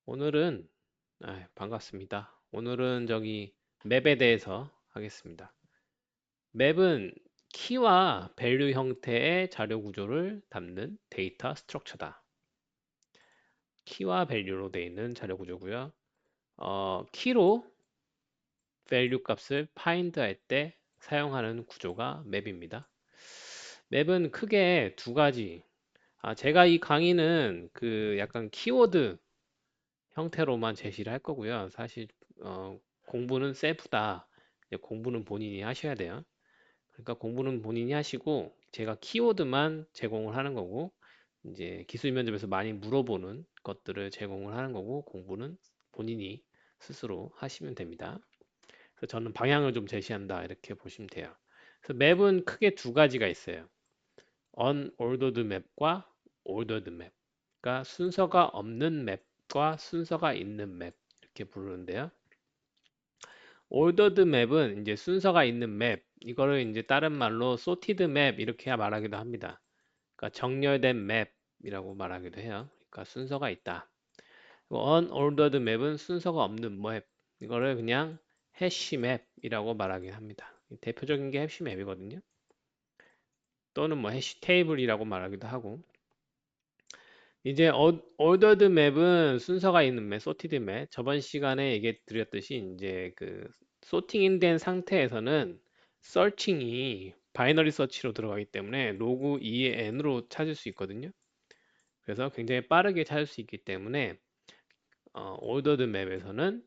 오늘은 반갑습니다. 오늘은 맵에 대해서 하겠습니다. 맵은 키와 밸류 형태의 자료 구조를 담는 데이터 스트럭처다. 키와 밸류로 되어 있는 자료 구조고요. 키로 밸류 값을 find 할 때 사용하는 구조가 맵입니다. 맵은 크게 두 가지. 제가 이 강의는 그 약간 키워드 형태로만 제시를 할 거고요. 사실 공부는 셀프다. 이제 공부는 본인이 하셔야 돼요. 그러니까 공부는 본인이 하시고 제가 키워드만 제공을 하는 거고 이제 기술 면접에서 많이 물어보는 것들을 제공을 하는 거고 공부는 본인이 스스로 하시면 됩니다. 그래서 저는 방향을 좀 제시한다 이렇게 보시면 돼요. 그래서 맵은 크게 두 가지가 있어요. unordered 맵과 ordered 맵. 그러니까 순서가 없는 맵과 순서가 있는 맵 이렇게 부르는데요. ordered 맵은 이제 순서가 있는 맵, 이거를 이제 다른 말로 sorted 맵 이렇게 말하기도 합니다. 그러니까 정렬된 맵이라고 말하기도 해요. 그러니까 순서가 있다. unordered 맵은 순서가 없는 맵, 이거를 그냥 해시 맵이라고 말하긴 합니다. 대표적인 게 해시 맵이거든요. 또는 뭐 해시 테이블이라고 말하기도 하고. 이제 ordered 맵은 순서가 있는 맵, sorted 맵. 저번 시간에 얘기해 드렸듯이 이제 그 소팅된 상태에서는 서칭이 바이너리 서치로 들어가기 때문에 로그 2의 n으로 찾을 수 있거든요. 그래서 굉장히 빠르게 찾을 수 있기 때문에 ordered 맵에서는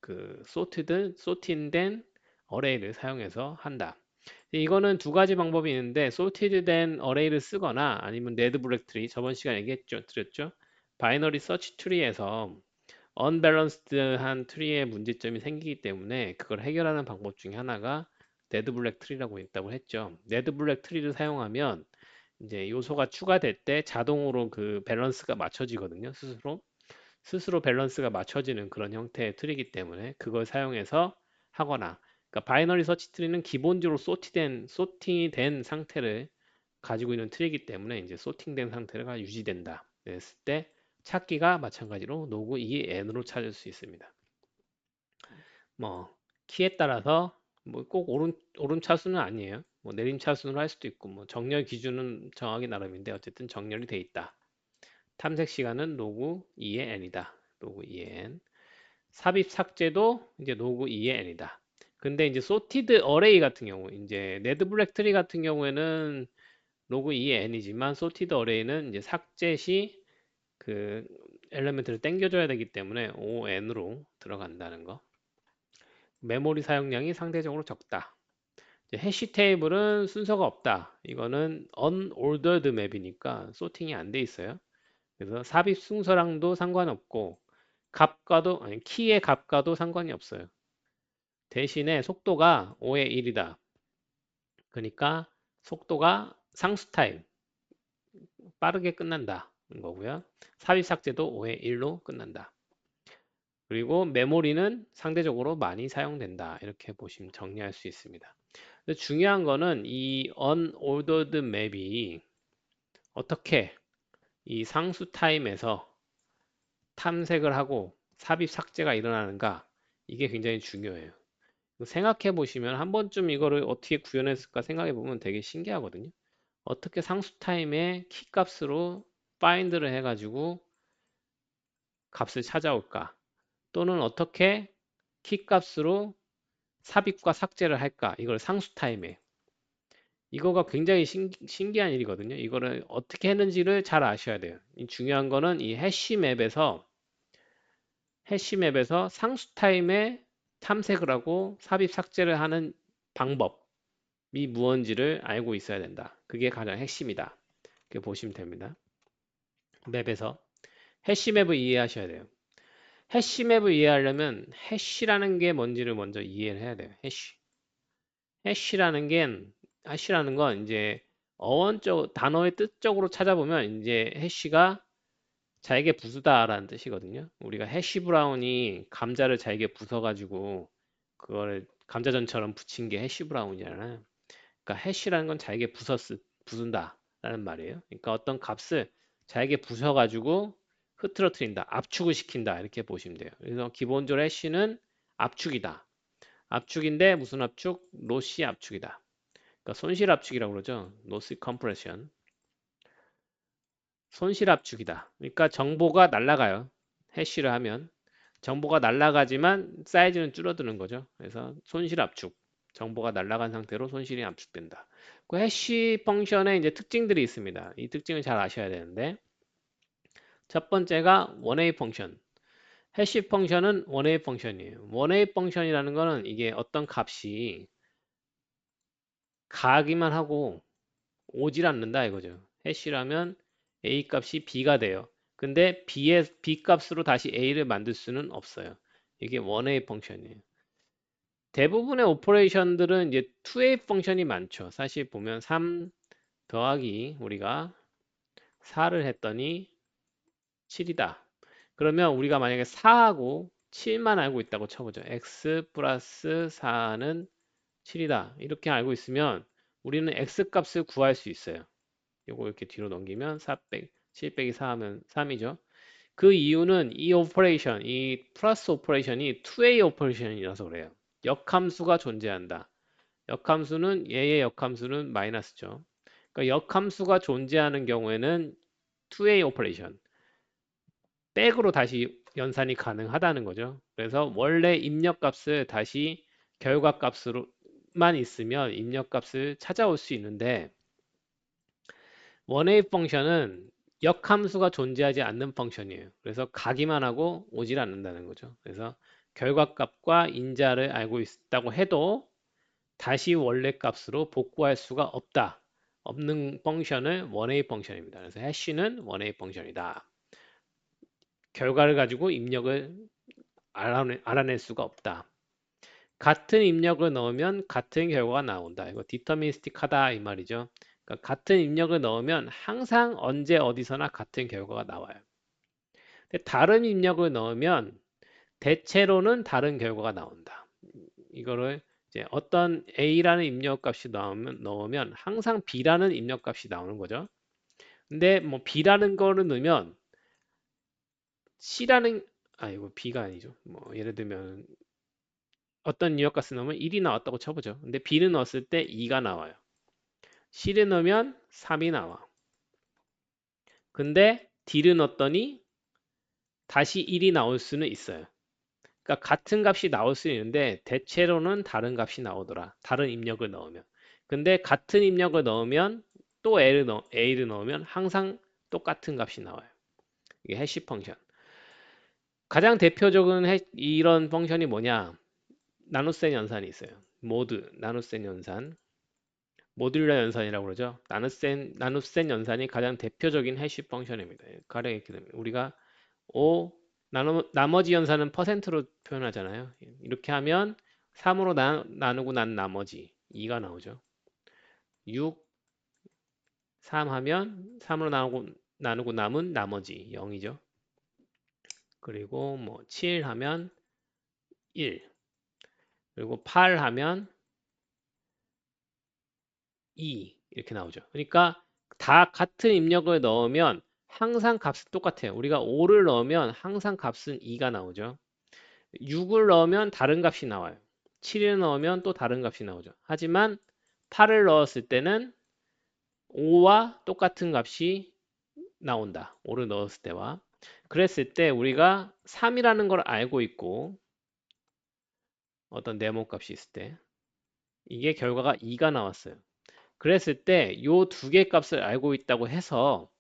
그 sorted된 어레이를 사용해서 한다. 이거는 두 가지 방법이 있는데 sorted 된 어레이를 쓰거나 아니면 네드 블랙 트리, 저번 시간에 드렸죠. 바이너리 서치 트리에서 언밸런스드한 트리의 문제점이 생기기 때문에 그걸 해결하는 방법 중에 하나가 네드 블랙 트리라고 있다고 했죠. 네드 블랙 트리를 사용하면 이제 요소가 추가될 때 자동으로 그 밸런스가 맞춰지거든요. 스스로 밸런스가 맞춰지는 그런 형태의 트리이기 때문에 그걸 사용해서 하거나, 그러니까 바이너리 서치 트리는 기본적으로 소팅이 된 상태를 가지고 있는 트리이기 때문에 이제 소팅된 상태가 유지된다 그랬을 때 찾기가 마찬가지로 노구 2n으로 찾을 수 있습니다. 뭐 키에 따라서 뭐 꼭 오른 차수는 아니에요. 뭐 내림 차순으로 할 수도 있고 뭐 정렬 기준은 정하기 나름인데 어쨌든 정렬이 돼 있다. 탐색 시간은 로그 2의 n이다. 로그 2의 n. 삽입 삭제도 이제 로그 2의 n이다. 근데 이제 sorted array 같은 경우, 이제 네드 블랙 트리 같은 경우에는 로그 2의 n이지만 sorted array는 이제 삭제 시 그 엘리멘트를 땡겨줘야 되기 때문에 on으로 들어간다는 거. 메모리 사용량이 상대적으로 적다. 해시 테이블은 순서가 없다. 이거는 unordered 맵이니까 소팅이 안 돼 있어요. 그래서 삽입 순서랑도 상관없고 값과도 아니 키의 값과도 상관이 없어요. 대신에 속도가 5의 1이다. 그러니까 속도가 상수 타임 빠르게 끝난다 거고요. 삽입 삭제도 5의 1로 끝난다. 그리고 메모리는 상대적으로 많이 사용된다. 이렇게 보시면 정리할 수 있습니다. 근데 중요한 거는 이 unordered 맵이 어떻게 이 상수 타임에서 탐색을 하고 삽입 삭제가 일어나는가, 이게 굉장히 중요해요. 생각해 보시면 한 번쯤 이거를 어떻게 구현했을까 생각해 보면 되게 신기하거든요. 어떻게 상수 타임의 키 값으로 find를 해가지고 값을 찾아올까? 또는 어떻게 키 값으로 삽입과 삭제를 할까? 이걸 상수 타임에. 이거가 굉장히 신기한 일이거든요. 이거를 어떻게 했는지를 잘 아셔야 돼요. 이 중요한 거는 이 해시맵에서 상수 타임에 탐색을 하고 삽입 삭제를 하는 방법이 무언지를 알고 있어야 된다. 그게 가장 핵심이다. 이렇게 보시면 됩니다. 맵에서 해시맵을 이해하셔야 돼요. 해시맵을 이해하려면 해시라는 게 뭔지를 먼저 이해를 해야 돼요. 해시라는 게 해시라는 건 이제 어원적 단어의 뜻적으로 찾아보면 이제 해시가 잘게 부수다라는 뜻이거든요. 우리가 해시 브라운이 감자를 잘게 부숴가지고 그거를 감자전처럼 부친 게 해시 브라운이잖아요. 그러니까 해시라는 건 잘게 부순다라는 말이에요. 그러니까 어떤 값을 잘게 부숴가지고 흐트러뜨린다, 압축을 시킨다 이렇게 보시면 돼요. 그래서 기본적으로 해시는 압축이다. 압축인데 무슨 압축? 로시 압축이다. 그러니까 손실 압축이라고 그러죠. 로시 컴프레션. 손실 압축이다. 그러니까 정보가 날아가요. 해시를 하면 정보가 날아가지만 사이즈는 줄어드는 거죠. 그래서 손실 압축. 정보가 날아간 상태로 손실이 압축된다. 그 해시 펑션에 이제 특징들이 있습니다. 이 특징을 잘 아셔야 되는데 첫 번째가 원웨이 펑션. 해시 펑션은 원웨이 펑션이에요. 원웨이 펑션이라는 거는 이게 어떤 값이 가기만 하고 오질 않는다 이거죠. 해시라면 A 값이 B가 돼요. 근데 B 값으로 다시 A를 만들 수는 없어요. 이게 원웨이 펑션이에요. 대부분의 오퍼레이션들은 이제 투웨이 펑션이 많죠. 사실 보면 3 더하기 우리가 4를 했더니 7이다. 그러면 우리가 만약에 4하고 7만 알고 있다고 쳐보죠. x 플러스 4는 7이다. 이렇게 알고 있으면 우리는 x 값을 구할 수 있어요. 요거 이렇게 뒤로 넘기면 7 빼기 4 하면 3이죠. 그 이유는 이 오퍼레이션, 이 플러스 오퍼레이션이 투웨이 오퍼레이션이라서 그래요. 역함수가 존재한다. 역함수는 얘의 역함수는 마이너스죠. 그러니까 역함수가 존재하는 경우에는 투웨이 오퍼레이션, 백으로 다시 연산이 가능하다는 거죠. 그래서 원래 입력값을 다시 결과값으로만 있으면 입력값을 찾아올 수 있는데 원웨이 펑션은 역함수가 존재하지 않는 펑션이에요. 그래서 가기만 하고 오질 않는다는 거죠. 그래서 결과값과 인자를 알고 있다고 해도 다시 원래 값으로 복구할 수가 없다. 없는 펑션을 원웨이 펑션입니다. 그래서 해시는 원웨이 펑션이다. 결과를 가지고 입력을 알아낼 수가 없다. 같은 입력을 넣으면 같은 결과가 나온다. 이거 디터미니스틱하다 이 말이죠. 그러니까 같은 입력을 넣으면 항상 언제 어디서나 같은 결과가 나와요. 근데 다른 입력을 넣으면 대체로는 다른 결과가 나온다. 이거를 이제 어떤 A라는 입력값이 넣으면 항상 B라는 입력값이 나오는 거죠. 근데 뭐 B라는 거를 넣으면 C라는 이거 B가 아니죠. 뭐 예를 들면 어떤 입력값을 넣으면 1이 나왔다고 쳐보죠. 근데 B는 넣었을 때 2가 나와요. C를 넣으면 3이 나와. 근데 D를 넣었더니 다시 1이 나올 수는 있어요. 그러니까 같은 값이 나올 수 있는데 대체로는 다른 값이 나오더라. 다른 입력을 넣으면. 근데 같은 입력을 넣으면 또 A를 넣으면 항상 똑같은 값이 나와요. 이게 해시 펑션. 가장 대표적인 이런 펑션이 뭐냐? 나눗셈 연산이 있어요. 나눗셈 연산. 모듈러 연산이라고 그러죠. 나눗셈 연산이 가장 대표적인 해시 펑션입니다. 가령 이렇게 됩니다. 우리가 5 나머지 연산은 퍼센트로 표현하잖아요. 이렇게 하면 3으로 나누고 난 나머지 2가 나오죠. 6, 3 하면 3으로 나누고 남은 나머지 0이죠. 그리고 뭐 7 하면 1, 그리고 8 하면 2 이렇게 나오죠. 그러니까 다 같은 입력을 넣으면 항상 값은 똑같아요. 우리가 5를 넣으면 항상 값은 2가 나오죠. 6을 넣으면 다른 값이 나와요. 7을 넣으면 또 다른 값이 나오죠. 하지만 8을 넣었을 때는 5와 똑같은 값이 나온다. 5를 넣었을 때와. 그랬을 때 우리가 3이라는 걸 알고 있고 어떤 네모 값이 있을 때 이게 결과가 2가 나왔어요. 그랬을 때 이 두 개 값을 알고 있다고 해서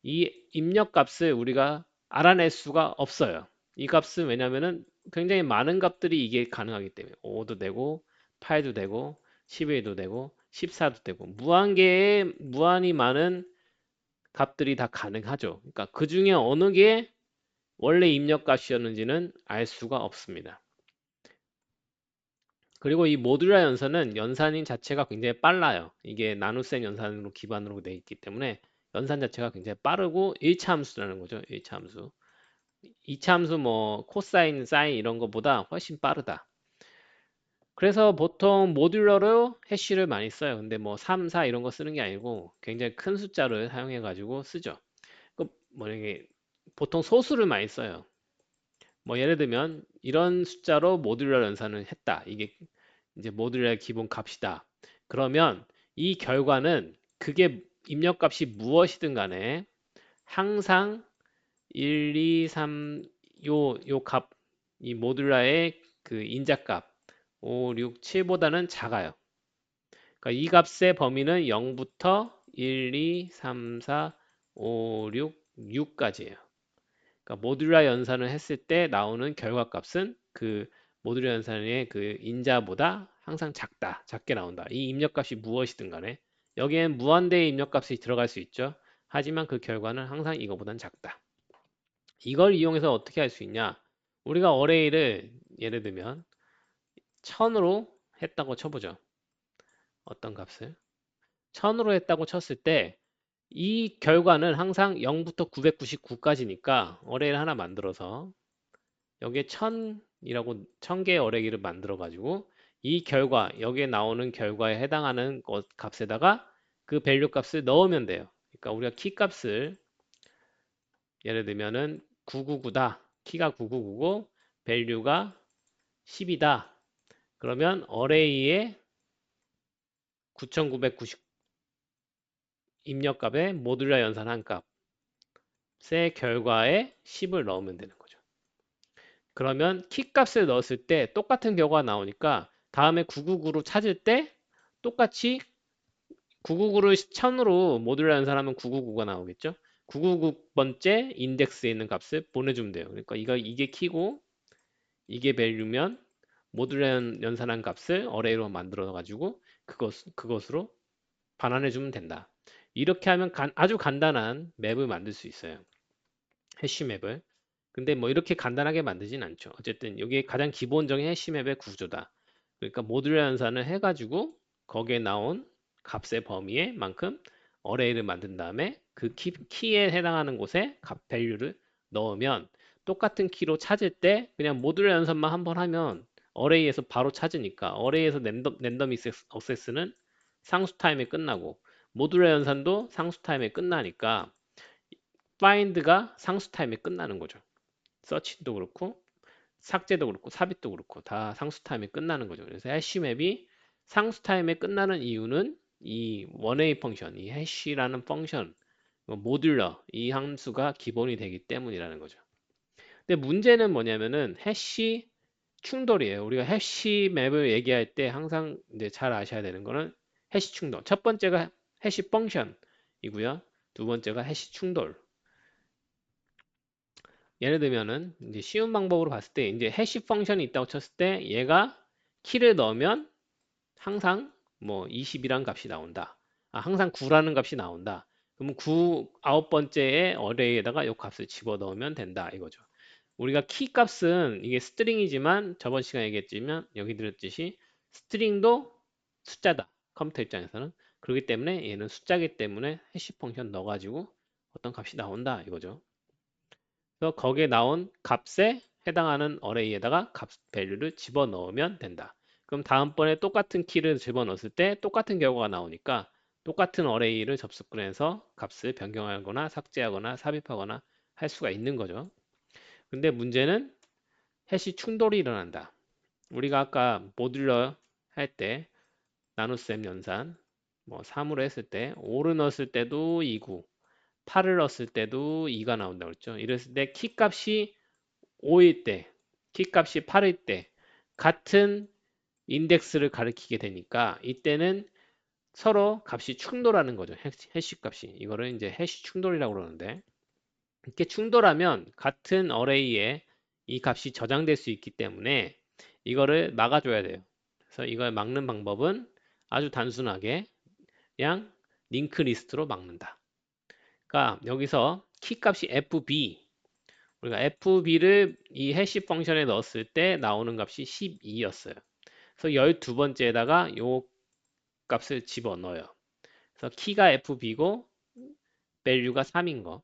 이 입력 값을 우리가 알아낼 수가 없어요. 이 값은 왜냐면은 굉장히 많은 값들이 이게 가능하기 때문에 5도 되고 8도 되고 11도 되고 14도 되고 무한히 많은 값들이 다 가능하죠. 그러니까 그 중에 어느 게 원래 입력 값이었는지는 알 수가 없습니다. 그리고 이 모듈라 연산은 연산인 자체가 굉장히 빨라요. 이게 나눗셈 연산으로 기반으로 되어 있기 때문에 연산 자체가 굉장히 빠르고 1차 함수라는 거죠. 1차 함수. 2차 함수 뭐 코사인, 사인 이런 것보다 훨씬 빠르다. 그래서 보통 모듈러로 해시를 많이 써요. 근데 뭐 3, 4 이런 거 쓰는 게 아니고 굉장히 큰 숫자를 사용해 가지고 쓰죠. 그 만약에 보통 소수를 많이 써요. 뭐 예를 들면 이런 숫자로 모듈러 연산을 했다. 이게 이제 모듈러의 기본 값이다. 그러면 이 결과는 그게 입력값이 무엇이든 간에 항상 1, 2, 3 요 값, 이 모듈러의 그 인자값 5, 6, 7보다는 작아요. 그러니까 이 값의 범위는 0부터 1, 2, 3, 4, 5, 6, 6까지예요. 그러니까 모듈라 연산을 했을 때 나오는 결과값은 그 모듈라 연산의 그 인자보다 항상 작다. 작게 나온다. 이 입력값이 무엇이든 간에 여기엔 무한대의 입력값이 들어갈 수 있죠. 하지만 그 결과는 항상 이거보단 작다. 이걸 이용해서 어떻게 할 수 있냐? 우리가 어레이를 예를 들면 1000으로 했다고 쳐보죠. 어떤 값을? 1000으로 했다고 쳤을 때 이 결과는 항상 0부터 999까지니까 어레이를 하나 만들어서 여기에 1000이라고 1000개의 어레이를 만들어 가지고 이 결과 여기에 나오는 결과에 해당하는 것 값에다가 그 밸류 값을 넣으면 돼요. 그러니까 우리가 키 값을 예를 들면은 999다. 키가 9999고 밸류가 10이다. 그러면 어레이에 9990 입력값에 모듈라 연산한 값의 결과에 10을 넣으면 되는 거죠. 그러면 키 값을 넣었을 때 똑같은 결과가 나오니까 다음에 999로 찾을 때 똑같이 999를 1000으로 모듈라 연산하면 999가 나오겠죠. 999번째 인덱스에 있는 값을 보내주면 돼요. 그러니까 이게 키고 이게 밸류면 모듈라 연산한 값을 어레이로 만들어 가지고 그것으로 반환해 주면 된다. 이렇게 하면 아주 간단한 맵을 만들 수 있어요. 해시 맵을. 근데 뭐 이렇게 간단하게 만들진 않죠. 어쨌든 이게 가장 기본적인 해시 맵의 구조다. 그러니까 모듈 연산을 해가지고 거기에 나온 값의 범위에 만큼 어레이를 만든 다음에 그 키에 해당하는 곳에 값 밸류를 넣으면 똑같은 키로 찾을 때 그냥 모듈 연산만 한번 하면 어레이에서 바로 찾으니까 어레이에서 랜덤 액세스는 상수 타임에 끝나고 모듈 연산도 상수 타임에 끝나니까 find가 상수 타임에 끝나는 거죠. 서치도 그렇고 삭제도 그렇고 삽입도 그렇고 다 상수 타임에 끝나는 거죠. 그래서 해시맵이 상수 타임에 끝나는 이유는 이 원웨이 펑션, 이 해시라는 펑션, 모듈러 이 함수가 기본이 되기 때문이라는 거죠. 근데 문제는 뭐냐면은 해시 충돌이에요. 우리가 해시 맵을 얘기할 때 항상 이제 잘 아셔야 되는 거는 해시 충돌. 첫 번째가 해시 펑션이고요. 두 번째가 해시 충돌. 예를 들면은 이제 쉬운 방법으로 봤을 때 이제 해시 펑션이 있다고 쳤을 때 얘가 키를 넣으면 항상 뭐 20이란 값이 나온다. 항상 9라는 값이 나온다. 그러면 9 아홉 번째의 어레이에다가 이 값을 집어넣으면 된다 이거죠. 우리가 키 값은 이게 스트링이지만 저번 시간에 얘기했지만 여기 들었듯이 스트링도 숫자다. 컴퓨터 입장에서는. 그렇기 때문에 얘는 숫자기 때문에 해시 펑션 넣어가지고 어떤 값이 나온다 이거죠. 그래서 거기에 나온 값에 해당하는 어레이에다가 값 밸류를 집어넣으면 된다. 그럼 다음번에 똑같은 키를 집어넣었을 때 똑같은 결과가 나오니까 똑같은 어레이를 접속해서 값을 변경하거나 삭제하거나 삽입하거나 할 수가 있는 거죠. 근데 문제는 해시 충돌이 일어난다. 우리가 아까 모듈러 할 때 나눗셈 연산 뭐 3으로 했을 때 5를 넣었을 때도 2구 8을 넣었을 때도 2가 나온다고 했죠. 이랬을 때 키값이 5일 때, 키값이 8일 때 같은 인덱스를 가리키게 되니까 이때는 서로 값이 충돌하는 거죠. 해시 값이. 이거를 이제 해시 충돌이라고 그러는데 이렇게 충돌하면 같은 어레이에 이 값이 저장될 수 있기 때문에 이거를 막아줘야 돼요. 그래서 이걸 막는 방법은 아주 단순하게 그냥 링크 리스트로 막는다. 그러니까 여기서 키 값이 fb 우리가 fb를 이 해시 펑션에 넣었을 때 나오는 값이 12였어요. 그래서 12번째에다가 요 값을 집어넣어요. 그래서 키가 fb고 value가 3인 거.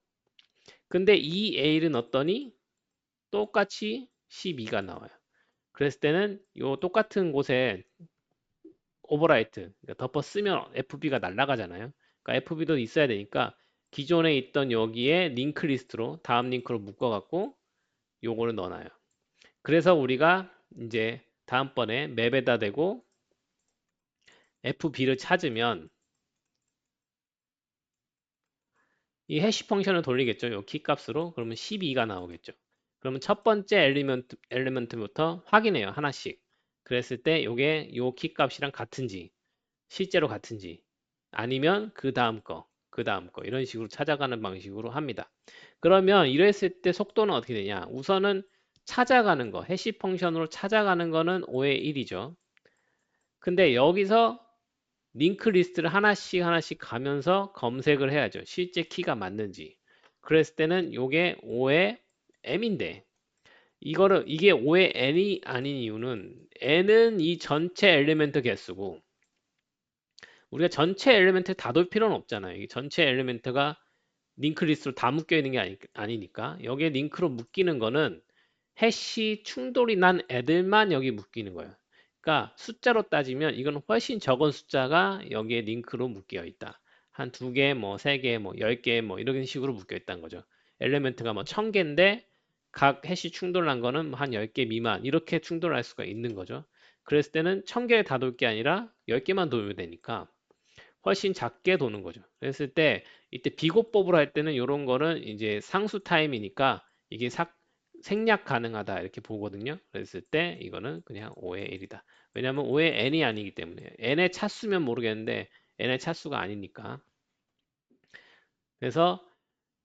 근데 이 a를 넣었더니 똑같이 12가 나와요. 그랬을 때는 요 똑같은 곳에 오버라이트, 그러니까 덮어 쓰면 fb가 날아가잖아요. 그러니까 fb도 있어야 되니까 기존에 있던 여기에 링크 리스트로 다음 링크로 묶어갖고 요거를 넣어놔요. 그래서 우리가 이제 다음번에 맵에다 대고 FB를 찾으면 이 해시 펑션을 돌리겠죠. 요 키 값으로. 그러면 12가 나오겠죠. 그러면 첫 번째 엘리먼트부터 확인해요. 하나씩. 그랬을 때 요게 요 키 값이랑 같은지, 실제로 같은지, 아니면 그 다음 거 이런 식으로 찾아가는 방식으로 합니다. 그러면 이랬을 때 속도는 어떻게 되냐? 우선은 찾아가는 거, 해시 펑션으로 찾아가는 거는 5의 1이죠. 근데 여기서 링크 리스트를 하나씩 하나씩 가면서 검색을 해야죠. 실제 키가 맞는지. 그랬을 때는 요게 5의 m인데 이게 5의 n이 아닌 이유는 n은 이 전체 엘리멘트 개수고 우리가 전체 엘리멘트 다 돌 필요는 없잖아요. 이 전체 엘리멘트가 링크 리스트로 다 묶여 있는 게 아니니까 여기에 링크로 묶이는 거는 해시 충돌이 난 애들만 여기 묶이는 거예요. 그러니까 숫자로 따지면 이건 훨씬 적은 숫자가 여기에 링크로 묶여 있다. 한 두 개, 뭐 세 개, 뭐 10개, 뭐 이런 식으로 묶여 있다는 거죠. 엘리멘트가 뭐 1000개인데 각 해시 충돌난 거는 한 10개 미만 이렇게 충돌할 수가 있는 거죠. 그랬을 때는 1000개 다 돌 게 아니라 10개만 돌면 되니까 훨씬 작게 도는 거죠. 그랬을 때 이때 비고법으로 할 때는 이런 거는 이제 상수 타임이니까 이게 생략 가능하다 이렇게 보거든요. 그랬을 때 이거는 그냥 5의 1이다. 왜냐하면 5의 n이 아니기 때문에 n의 차수면 모르겠는데 n의 차수가 아니니까. 그래서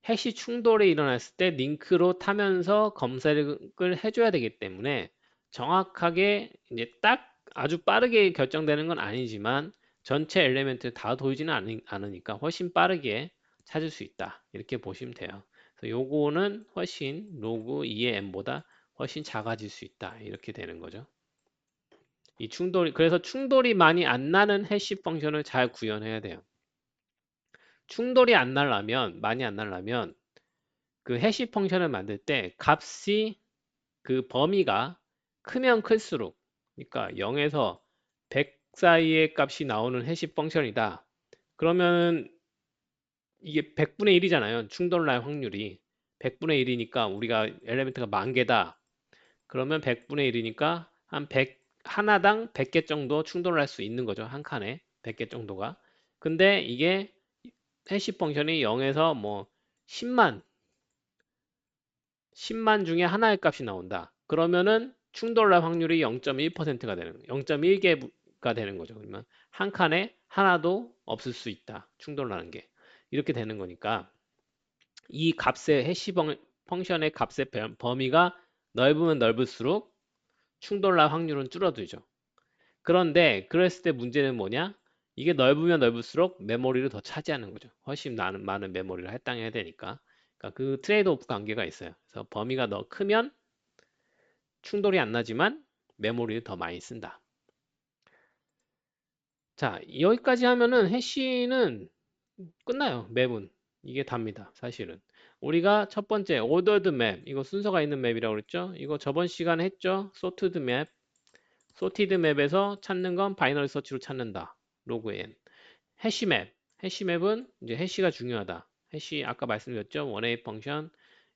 해시 충돌이 일어났을 때 링크로 타면서 검색을 해줘야 되기 때문에 정확하게 이제 딱 아주 빠르게 결정되는 건 아니지만 전체 엘리멘트 다 돌지는 않으니까 훨씬 빠르게 찾을 수 있다. 이렇게 보시면 돼요. 그래서 요거는 훨씬 로그 2의 m보다 훨씬 작아질 수 있다. 이렇게 되는 거죠. 그래서 충돌이 많이 안 나는 해시 펑션을 잘 구현해야 돼요. 충돌이 안 나려면, 많이 안 나려면 그 해시 펑션을 만들 때 값이 그 범위가 크면 클수록 그러니까 0에서 100 사이의 값이 나오는 해시 펑션이다. 그러면 이게 100분의 1이잖아요. 충돌 날 확률이 100분의 1이니까 우리가 엘리멘트가 10,000개다. 그러면 100분의 1이니까 한 100, 하나당 100개 정도 충돌할 수 있는 거죠. 한 칸에 100개 정도가. 근데 이게 해시 펑션이 0에서 뭐 10만 10만 중에 하나의 값이 나온다. 그러면은 충돌날 확률이 0.1%가 되는 거예요. 0.1개가 되는 거죠. 그러면 한 칸에 하나도 없을 수 있다. 충돌나는 게. 이렇게 되는 거니까 이 값의 펑션의 값의 범위가 넓으면 넓을수록 충돌날 확률은 줄어들죠. 그런데 그랬을 때 문제는 뭐냐? 이게 넓으면 넓을수록 메모리를 더 차지하는 거죠. 훨씬 많은 메모리를 할당해야 되니까. 그러니까 그 트레이드 오프 관계가 있어요. 그래서 범위가 더 크면 충돌이 안 나지만 메모리를 더 많이 쓴다. 자, 여기까지 하면은 해시는 끝나요. 맵은. 이게 답니다. 사실은. 우리가 첫 번째 ordered map 이거 순서가 있는 맵이라고 그랬죠? 이거 저번 시간에 했죠? sorted map. sorted map에서 찾는 건 바이너리 서치로 찾는다. 로그 n. 해시 맵. 해시 맵은 이제 해시가 중요하다. 해시 아까 말씀드렸죠? 원웨이 펑션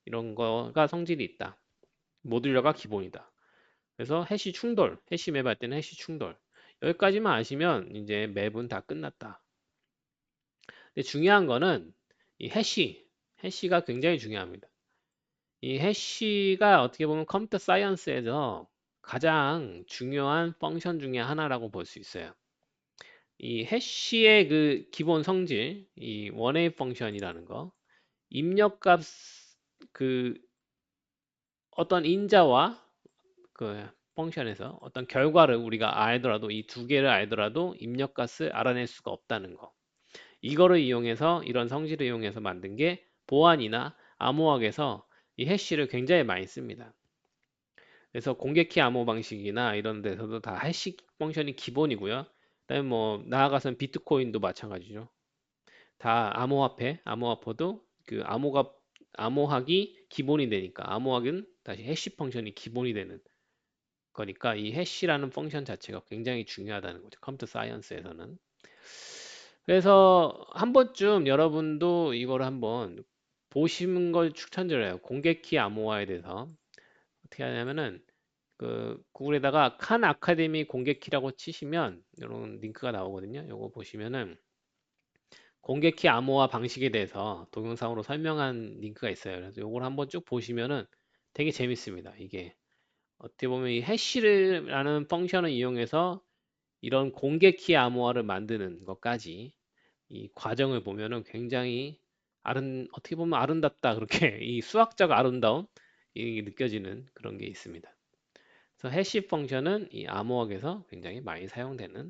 이런 거가 성질이 있다. 모듈러가 기본이다. 그래서 해시 충돌, 해시 맵 할 때는 해시 충돌. 여기까지만 아시면 이제 맵은 다 끝났다. 근데 중요한 거는 이 해시가 굉장히 중요합니다. 이 해시가 어떻게 보면 컴퓨터 사이언스에서 가장 중요한 펑션 중에 하나라고 볼 수 있어요. 이 해시의 그 기본 성질, 이 원웨이 펑션이라는 거, 입력값 그 어떤 인자와 그 펑션에서 어떤 결과를 우리가 알더라도 이 두 개를 알더라도 입력값을 알아낼 수가 없다는 거. 이거를 이용해서 이런 성질을 이용해서 만든 게 보안이나 암호학에서 이 해시를 굉장히 많이 씁니다. 그래서 공개키 암호 방식이나 이런 데서도 다 해시 펑션이 기본이고요. 그다음에 뭐 나아가서는 비트코인도 마찬가지죠. 다 암호화폐도 그 암호학이 기본이 되니까 암호학은 다시 해시 펑션이 기본이 되는 거니까 이 해시라는 펑션 자체가 굉장히 중요하다는 거죠. 컴퓨터 사이언스에서는. 그래서 한 번쯤 여러분도 이걸 한번 보시는 걸 추천드려요. 공개키 암호화에 대해서. 어떻게 하냐면은 그 구글에다가 칸 아카데미 공개키라고 치시면 이런 링크가 나오거든요. 요거 보시면은 공개키 암호화 방식에 대해서 동영상으로 설명한 링크가 있어요. 그래서 요걸 한번 쭉 보시면은 되게 재밌습니다. 이게 어떻게 보면 이 해시라는 펑션을 이용해서 이런 공개키 암호화를 만드는 것까지 이 과정을 보면은 굉장히 어떻게 보면 아름답다. 그렇게 이 수학적 아름다움 이 느껴지는 그런 게 있습니다. 그래서 해시 펑션은 이 암호학에서 굉장히 많이 사용된다.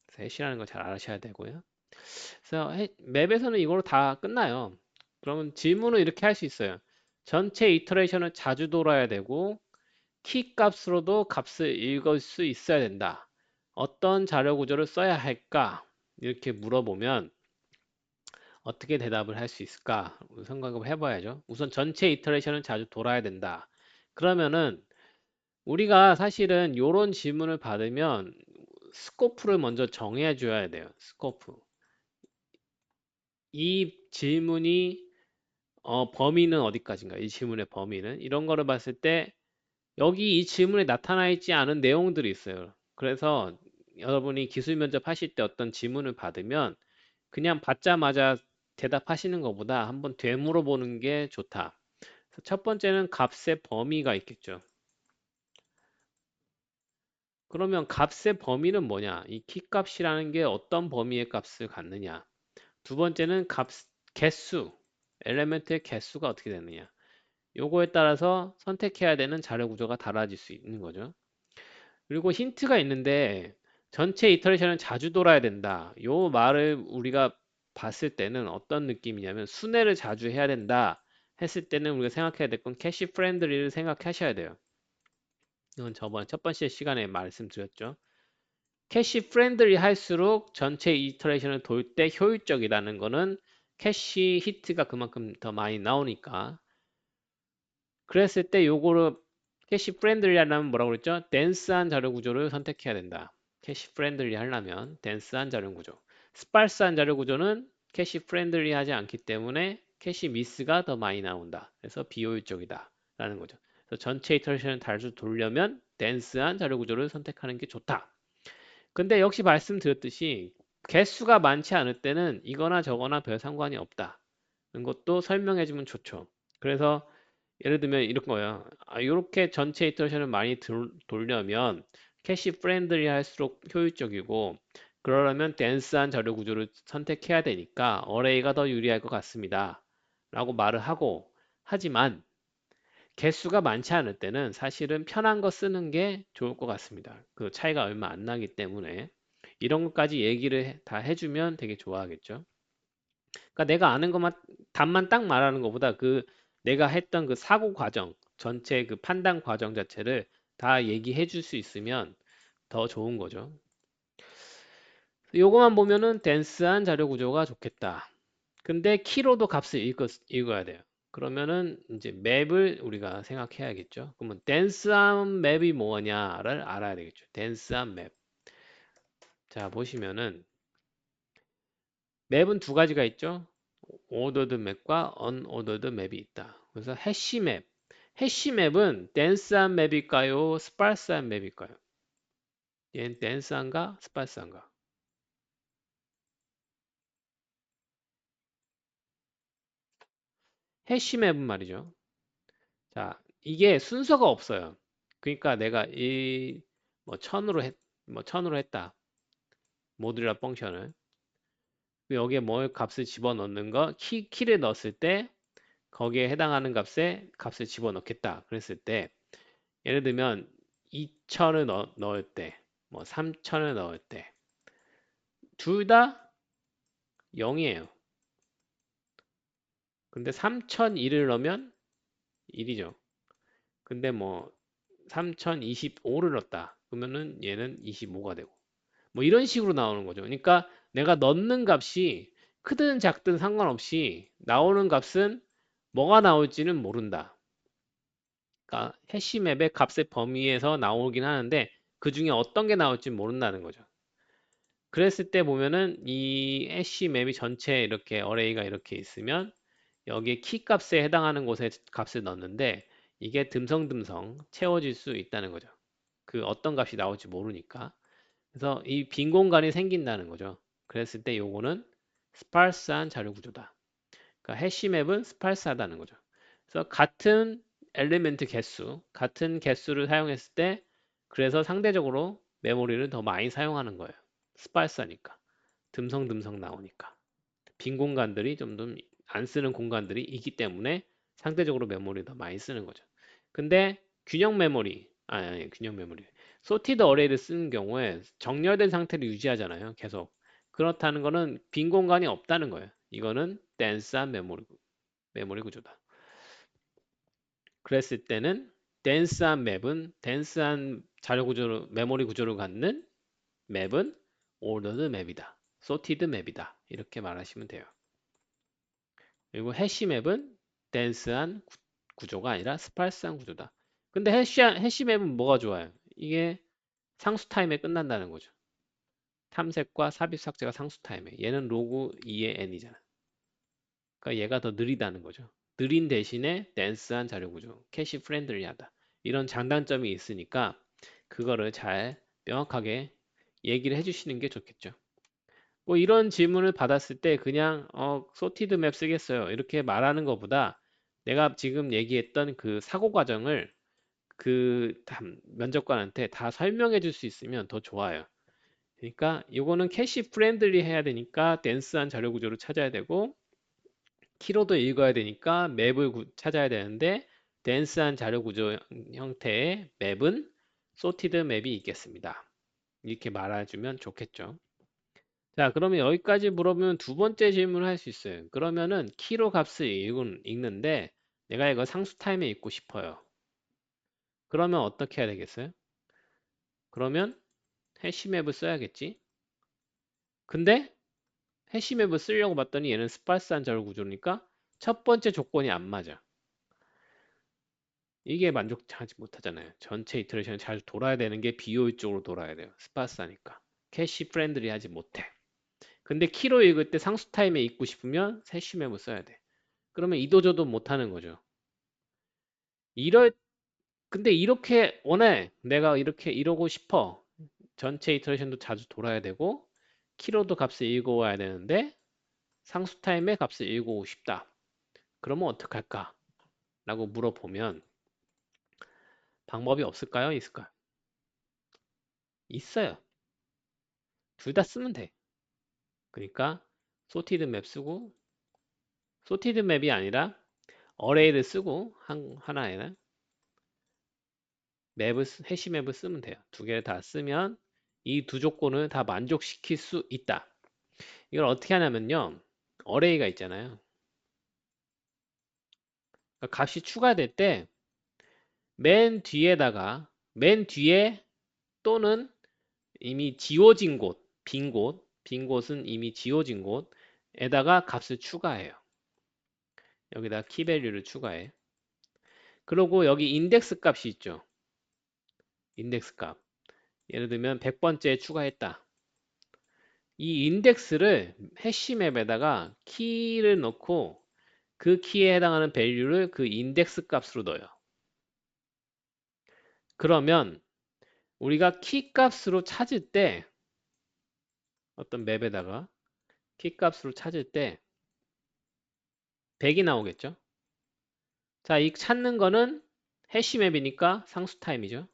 그래서 해시라는 거 잘 알아셔야 되고요. 그래서 맵에서는 이걸로 다 끝나요. 그러면 질문을 이렇게 할 수 있어요. 전체 이터레이션을 자주 돌아야 되고 키 값으로도 값을 읽을 수 있어야 된다. 어떤 자료 구조를 써야 할까? 이렇게 물어보면 어떻게 대답을 할 수 있을까? 생각을 해봐야죠. 우선 전체 이터레이션은 자주 돌아야 된다. 그러면은 우리가 사실은 이런 질문을 받으면 스코프를 먼저 정해 줘야 돼요. 스코프. 이 질문이 범위는 어디까지인가? 이 질문의 범위는 이런 거를 봤을 때 여기 이 질문에 나타나 있지 않은 내용들이 있어요. 그래서 여러분이 기술 면접 하실 때 어떤 질문을 받으면 그냥 받자마자 대답하시는 것보다 한번 되물어 보는 게 좋다. 그래서 첫 번째는 값의 범위가 있겠죠. 그러면 값의 범위는 뭐냐? 이 키값이라는 게 어떤 범위의 값을 갖느냐? 두 번째는 개수, 엘리멘트의 개수가 어떻게 되느냐? 요거에 따라서 선택해야 되는 자료 구조가 달라질 수 있는 거죠. 그리고 힌트가 있는데 전체 이터레이션은 자주 돌아야 된다. 요 말을 우리가 봤을 때는 어떤 느낌이냐면 순회를 자주 해야 된다 했을 때는 우리가 생각해야 될 건 캐시 프렌들리를 생각하셔야 돼요. 이건 저번 첫 번째 시간에 말씀드렸죠. 캐시 프렌들리 할수록 전체 이터레이션을 돌 때 효율적이라는 거는 캐시 히트가 그만큼 더 많이 나오니까 그랬을 때 요거를 캐시 프렌들리 하려면 뭐라고 그랬죠? 덴스한 자료 구조를 선택해야 된다. 캐시 프렌들리 하려면 덴스한 자료 구조. 스parse한 자료 구조는 캐시 프렌들리 하지 않기 때문에 캐시 미스가 더 많이 나온다. 그래서 비효율적이다. 라는 거죠. 그래서 전체 이터레이션을 다시 돌려면 덴스한 자료 구조를 선택하는 게 좋다. 근데 역시 말씀드렸듯이 개수가 많지 않을 때는 이거나 저거나 별 상관이 없다. 는 것도 설명해주면 좋죠. 그래서 예를 들면 이런 거예요. 이렇게 전체 이터레이션을 많이 돌려면 캐시 프렌들리 할수록 효율적이고 그러려면 덴스한 자료 구조를 선택해야 되니까 어레이가 더 유리할 것 같습니다. 라고 말을 하고 하지만 개수가 많지 않을 때는 사실은 편한 거 쓰는 게 좋을 것 같습니다. 그 차이가 얼마 안 나기 때문에 이런 것까지 얘기를 다 해주면 되게 좋아하겠죠. 그러니까 내가 아는 것만 답만 딱 말하는 것보다 그 내가 했던 그 사고 과정 전체 그 판단 과정 자체를 다 얘기해 줄 수 있으면 더 좋은 거죠. 요거만 보면은 덴스한 자료 구조가 좋겠다. 근데 키로도 값을 읽어야 돼요. 그러면은 이제 맵을 우리가 생각해야겠죠. 그러면 덴스한 맵이 뭐냐를 알아야 되겠죠. 덴스한 맵. 자, 보시면은 맵은 두 가지가 있죠. ordered 맵과 unordered 맵이 있다. 그래서 해시 맵. 해시 맵은 덴스한 맵일까요? 스파르스한 맵일까요? 얘는 덴스한가? 스파르스한가? 해시 맵은 말이죠. 자, 이게 순서가 없어요. 그러니까 내가 뭐 천으로 했다. 모듈러 펑션을. 여기에 뭘 값을 집어넣는 거, 키를 넣었을 때 거기에 해당하는 값을 집어넣겠다. 그랬을 때 예를 들면 2천을 넣을 때, 뭐 3천을 넣을 때 둘 다 0이에요. 근데 3001을 넣으면 1이죠. 근데 뭐 3025를 넣었다. 그러면은 얘는 25가 되고 뭐 이런 식으로 나오는 거죠. 그러니까 내가 넣는 값이 크든 작든 상관없이 나오는 값은 뭐가 나올지는 모른다. 그러니까 해시맵의 값의 범위에서 나오긴 하는데 그 중에 어떤 게 나올지 모른다는 거죠. 그랬을 때 보면은 이 해시 맵이 전체 이렇게 어레이가 이렇게 있으면 여기에 키 값에 해당하는 곳에 값을 넣는데 이게 듬성듬성 채워질 수 있다는 거죠. 그 어떤 값이 나올지 모르니까. 그래서 이 빈 공간이 생긴다는 거죠. 그랬을 때 요거는 스파르스한 자료 구조다. 그러니까 해시맵은 스파르스하다는 거죠. 그래서 같은 엘리멘트 개수, 같은 개수를 사용했을 때 그래서 상대적으로 메모리를 더 많이 사용하는 거예요. 스파르스하니까. 듬성듬성 나오니까. 빈 공간들이 좀 더 안 쓰는 공간들이 있기 때문에 상대적으로 메모리 더 많이 쓰는 거죠. 근데 균형 메모리, 아니 균형 메모리. 소티드 어레이를 쓰는 경우에 정렬된 상태를 유지하잖아요. 계속. 그렇다는 거는 빈 공간이 없다는 거예요. 이거는 댄스한 메모리 구조다. 그랬을 때는 댄스한 맵은 댄스한 자료 구조로 메모리 구조를 갖는 맵은 ordered 맵이다. sorted 맵이다. 이렇게 말하시면 돼요. 그리고 해시맵은 댄스한 구조가 아니라 스파르스한 구조다. 근데 해시맵은 뭐가 좋아요? 이게 상수 타임에 끝난다는 거죠. 탐색과 삽입 삭제가 상수 타임에. 얘는 로그 2의 n이잖아. 그러니까 얘가 더 느리다는 거죠. 느린 대신에 댄스한 자료 구조, 캐시 프렌들리하다. 이런 장단점이 있으니까 그거를 잘 명확하게 얘기를 해주시는 게 좋겠죠. 뭐 이런 질문을 받았을 때 그냥 소티드 맵 쓰겠어요. 이렇게 말하는 것보다 내가 지금 얘기했던 그 사고 과정을 그 면접관한테 다 설명해 줄 수 있으면 더 좋아요. 그러니까 이거는 캐시 프렌들리 해야 되니까 댄스한 자료 구조를 찾아야 되고 키로도 읽어야 되니까 맵을 찾아야 되는데 댄스한 자료 구조 형태의 맵은 소티드 맵이 있겠습니다. 이렇게 말해주면 좋겠죠. 자, 그러면 여기까지 물어보면 두 번째 질문을 할 수 있어요. 그러면은 키로 값을 읽는데 내가 이거 상수 타임에 읽고 싶어요. 그러면 어떻게 해야 되겠어요? 그러면 해시맵을 써야겠지? 근데 해시맵을 쓰려고 봤더니 얘는 스파스한 자료 구조니까 첫 번째 조건이 안 맞아. 이게 만족하지 못하잖아요. 전체 이터레이션이 잘 돌아야 되는 게 비효율적으로 돌아야 돼요. 스파스하니까. 캐시 프렌들리 하지 못해. 근데 키로 읽을 때 상수 타임에 읽고 싶으면 해시맵을 써야 돼. 그러면 이도저도 못하는 거죠. 이럴 근데 이렇게 원해. 내가 이렇게 이러고 싶어. 전체 이터레이션도 자주 돌아야 되고 키로도 값을 읽어와야 되는데 상수 타임의 값을 읽어오고 싶다. 그러면 어떡할까? 라고 물어보면 방법이 없을까요? 있을까요? 있어요. 둘 다 쓰면 돼. 그러니까 소티드 맵 쓰고 소티드 맵이 아니라 어레이를 쓰고 하나에는 해시 맵을 쓰면 돼요. 두 개를 다 쓰면 이 두 조건을 다 만족시킬 수 있다. 이걸 어떻게 하냐면요. 어레이가 있잖아요. 그러니까 값이 추가될 때 맨 뒤에 또는 이미 지워진 곳, 빈 곳은 이미 지워진 곳에다가 값을 추가해요. 여기다 키밸류를 추가해. 그리고 여기 인덱스 값이 있죠. 인덱스 값. 예를 들면 100번째에 추가했다. 이 인덱스를 해시맵에다가 키를 넣고 그 키에 해당하는 밸류를 그 인덱스 값으로 넣어요. 그러면 우리가 키 값으로 찾을 때 어떤 맵에다가 키 값으로 찾을 때 100이 나오겠죠? 자, 이 찾는 거는 해시맵이니까 상수 타임이죠.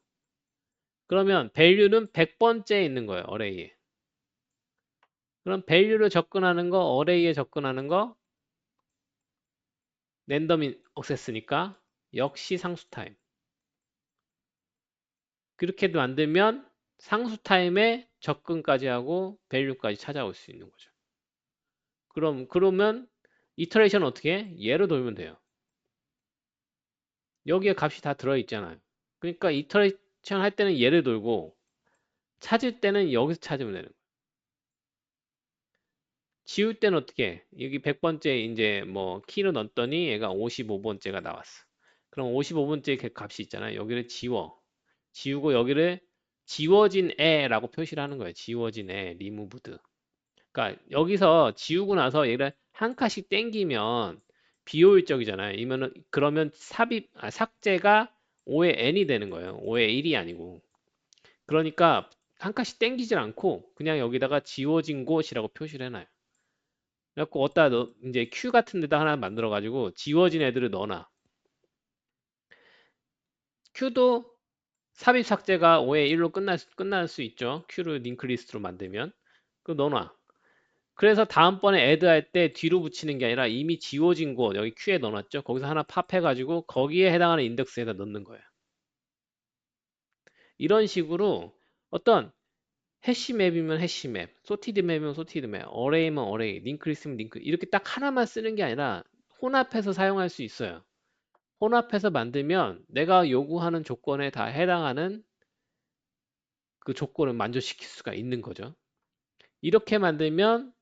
그러면 밸류는 100번째에 있는 거예요. 어레이에. 그럼 밸류를 접근하는 거, 어레이에 접근하는 거 랜덤 액세스니까 역시 상수 타임. 그렇게 만들면 상수 타임에 접근까지 하고 밸류까지 찾아올 수 있는 거죠. 그러면 이터레이션 어떻게 해? 얘로 돌면 돼요. 여기에 값이 다 들어있잖아요. 그러니까 이터레이션 할 때는 얘를 돌고 찾을 때는 여기서 찾으면 되는 거예요. 지울 때는 어떻게 해? 여기 100번째 이제 뭐 키를 넣었더니 얘가 55번째가 나왔어. 그럼 55번째 값이 있잖아요. 여기를 지워. 지우고 여기를 지워진 애라고 표시를 하는 거예요. 지워진 애, removed. 그러니까 여기서 지우고 나서 얘를 한 칸씩 땡기면 비효율적이잖아요. 이면은 그러면 삭제가 5의 n이 되는 거예요. 5의 1이 아니고. 그러니까 한 칸씩 땡기질 않고 그냥 여기다가 지워진 곳이라고 표시를 해놔요. 그래갖고 어디다 이제 q 같은 데다 하나 만들어 가지고 지워진 애들을 넣어놔. q도 삽입 삭제가 5의 1로 끝날 수 있죠. q를 링크 리스트로 만들면. 그거 넣어놔. 그래서 다음번에 add 할 때 뒤로 붙이는 게 아니라 이미 지워진 곳 여기 q에 넣어놨죠. 거기서 하나 팝해가지고 거기에 해당하는 인덱스에다 넣는 거예요. 이런 식으로 어떤 해시맵이면 해시맵, 소티드 맵이면 소티드 맵, 어레이면 어레이, 링크 리스트면 링크 이렇게 딱 하나만 쓰는 게 아니라 혼합해서 사용할 수 있어요. 혼합해서 만들면 내가 요구하는 조건에 다 해당하는 그 조건을 만족시킬 수가 있는 거죠. 이렇게 만들면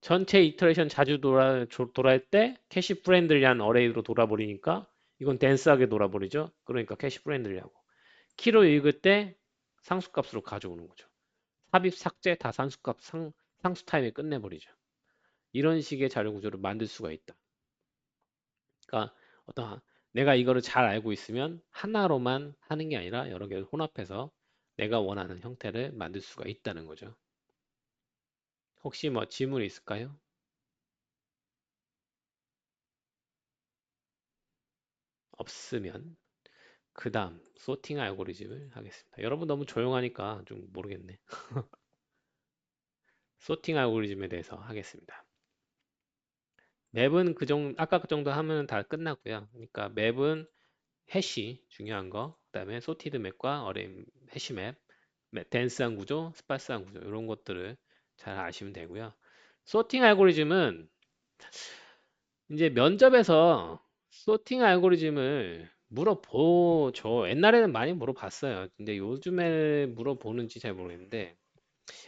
전체 이터레이션 자주 돌아할 때 캐시 프렌들리한 어레이로 돌아버리니까 이건 댄스하게 돌아버리죠. 그러니까 캐시 프렌들리하고 키로 읽을 때 상수값으로 가져오는 거죠. 삽입 삭제 다 상수 타임에 끝내버리죠. 이런 식의 자료 구조를 만들 수가 있다. 그러니까 어떤 내가 이거를 잘 알고 있으면 하나로만 하는 게 아니라 여러 개를 혼합해서 내가 원하는 형태를 만들 수가 있다는 거죠. 혹시 뭐 질문이 있을까요? 없으면 그 다음 소팅 알고리즘을 하겠습니다. 여러분 너무 조용하니까 좀 모르겠네. 소팅 알고리즘에 대해서 하겠습니다. 맵은 아까 그 정도 하면 다 끝났고요. 그러니까 맵은 해시 중요한 거, 그다음에 소티드 맵과 어레이 해시 맵, 덴스한 구조, 스파스한 구조 이런 것들을 잘 아시면 되고요. 소팅 알고리즘은 이제 면접에서 소팅 알고리즘을 물어보죠. 옛날에는 많이 물어봤어요. 근데 요즘에 물어보는지 잘 모르겠는데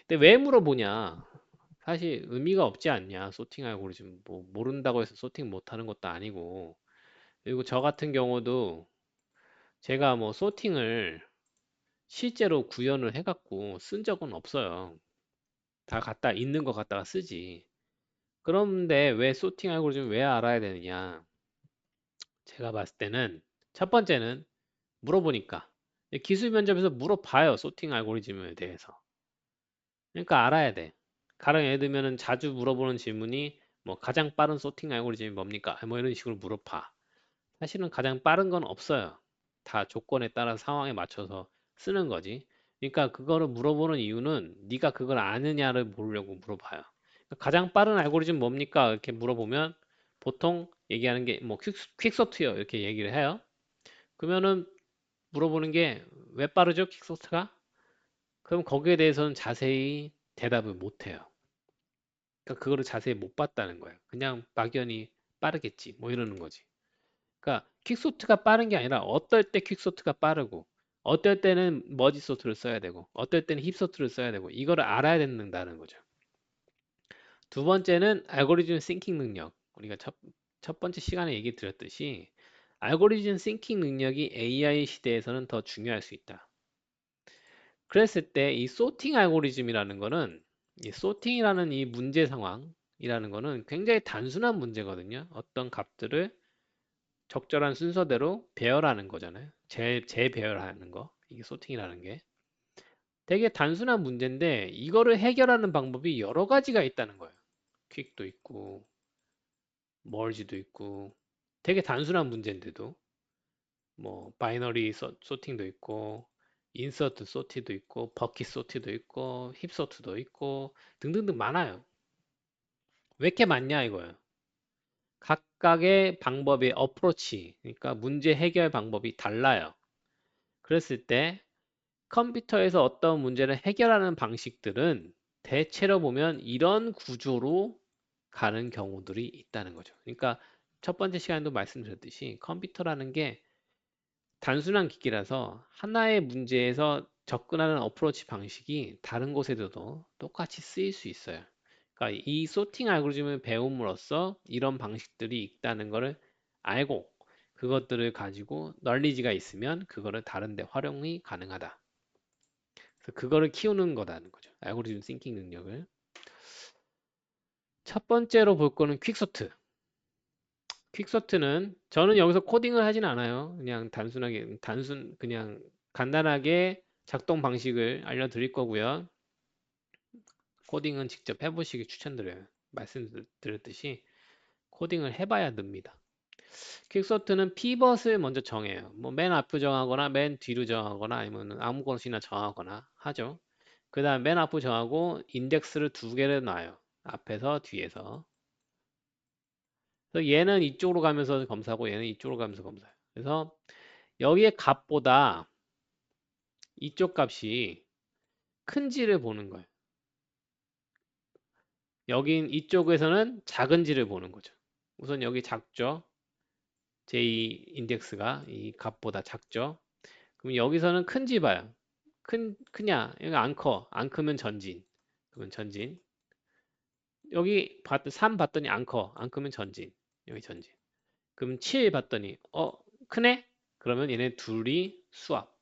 근데 왜 물어보냐? 사실 의미가 없지 않냐? 소팅 알고리즘 뭐 모른다고 해서 소팅 못하는 것도 아니고 그리고 저 같은 경우도 제가 뭐 소팅을 실제로 구현을 해갖고 쓴 적은 없어요. 다 갖다 있는 거 갖다가 쓰지. 그런데 왜 소팅 알고리즘 왜 알아야 되느냐? 제가 봤을 때는 첫 번째는 물어보니까 기술 면접에서 물어봐요. 소팅 알고리즘에 대해서. 그러니까 알아야 돼. 가령 예를 들면은 자주 물어보는 질문이 뭐 가장 빠른 소팅 알고리즘이 뭡니까? 뭐 이런 식으로 물어봐. 사실은 가장 빠른 건 없어요. 다 조건에 따라 상황에 맞춰서 쓰는 거지. 그러니까 그거를 물어보는 이유는 네가 그걸 아느냐를 모르려고 물어봐요. 그러니까 가장 빠른 알고리즘 뭡니까? 이렇게 물어보면 보통 얘기하는 게 뭐 퀵소트요 이렇게 얘기를 해요. 그러면은 물어보는 게 왜 빠르죠? 퀵소트가? 그럼 거기에 대해서는 자세히 대답을 못 해요. 그러니까 그거를 자세히 못 봤다는 거예요. 그냥 막연히 빠르겠지 뭐 이러는 거지. 그러니까 퀵소트가 빠른 게 아니라 어떨 때 퀵소트가 빠르고 어떨 때는 머지소트를 써야 되고 어떨 때는 힙소트를 써야 되고 이거를 알아야 된다는 거죠. 두 번째는 알고리즘 싱킹 능력. 우리가 첫 번째 시간에 얘기 드렸듯이 알고리즘 싱킹 능력이 AI 시대에서는 더 중요할 수 있다. 그랬을 때 이 소팅 알고리즘이라는 거는 이 소팅이라는 이 문제 상황이라는 거는 굉장히 단순한 문제거든요. 어떤 값들을 적절한 순서대로 배열하는 거잖아요. 재배열하는 거. 이게 소팅이라는 게. 되게 단순한 문제인데 이거를 해결하는 방법이 여러 가지가 있다는 거예요. 퀵도 있고 멀지도 있고 되게 단순한 문제인데도 뭐 바이너리 소팅도 있고 인서트 소티도 있고 버킷 소티도 있고 힙 소트도 있고 등등등 많아요. 왜 이렇게 많냐 이거예요. 각각의 방법의 어프로치 그러니까 문제 해결 방법이 달라요. 그랬을 때 컴퓨터에서 어떤 문제를 해결하는 방식들은 대체로 보면 이런 구조로 가는 경우들이 있다는 거죠. 그러니까 첫 번째 시간에도 말씀드렸듯이 컴퓨터라는 게 단순한 기기라서 하나의 문제에서 접근하는 어프로치 방식이 다른 곳에서도 똑같이 쓰일 수 있어요. 그러니까 이 소팅 알고리즘을 배움으로써 이런 방식들이 있다는 것을 알고 그것들을 가지고 널리지가 있으면 그거를 다른 데 활용이 가능하다. 그래서 그거를 키우는 거라는 거죠. 알고리즘 싱킹 능력을. 첫 번째로 볼 거는 퀵소트. 퀵소트는 저는 여기서 코딩을 하진 않아요. 그냥 단순하게 그냥 간단하게 작동 방식을 알려드릴 거고요. 코딩은 직접 해보시기 추천드려요. 말씀드렸듯이 코딩을 해봐야 늡니다. 퀵소트는 피벗을 먼저 정해요. 뭐 맨 앞을 정하거나 맨 뒤로 정하거나 아니면 아무것이나 정하거나 하죠. 그 다음 맨 앞을 정하고 인덱스를 두 개를 놔요. 앞에서 뒤에서. 그래서 얘는 이쪽으로 가면서 검사하고 얘는 이쪽으로 가면서 검사해요. 그래서 여기의 값보다 이쪽 값이 큰지를 보는 거예요. 여긴 이쪽에서는 작은지를 보는 거죠. 우선 여기 작죠. J 인덱스가 이 값보다 작죠. 그럼 여기서는 큰지 봐요. 크냐? 여기 안 커. 안 크면 전진. 그러면 전진. 여기 3 봤더니 안 커. 안 크면 전진. 여기 전진. 그럼 7 봤더니 크네? 그러면 얘네 둘이 수합.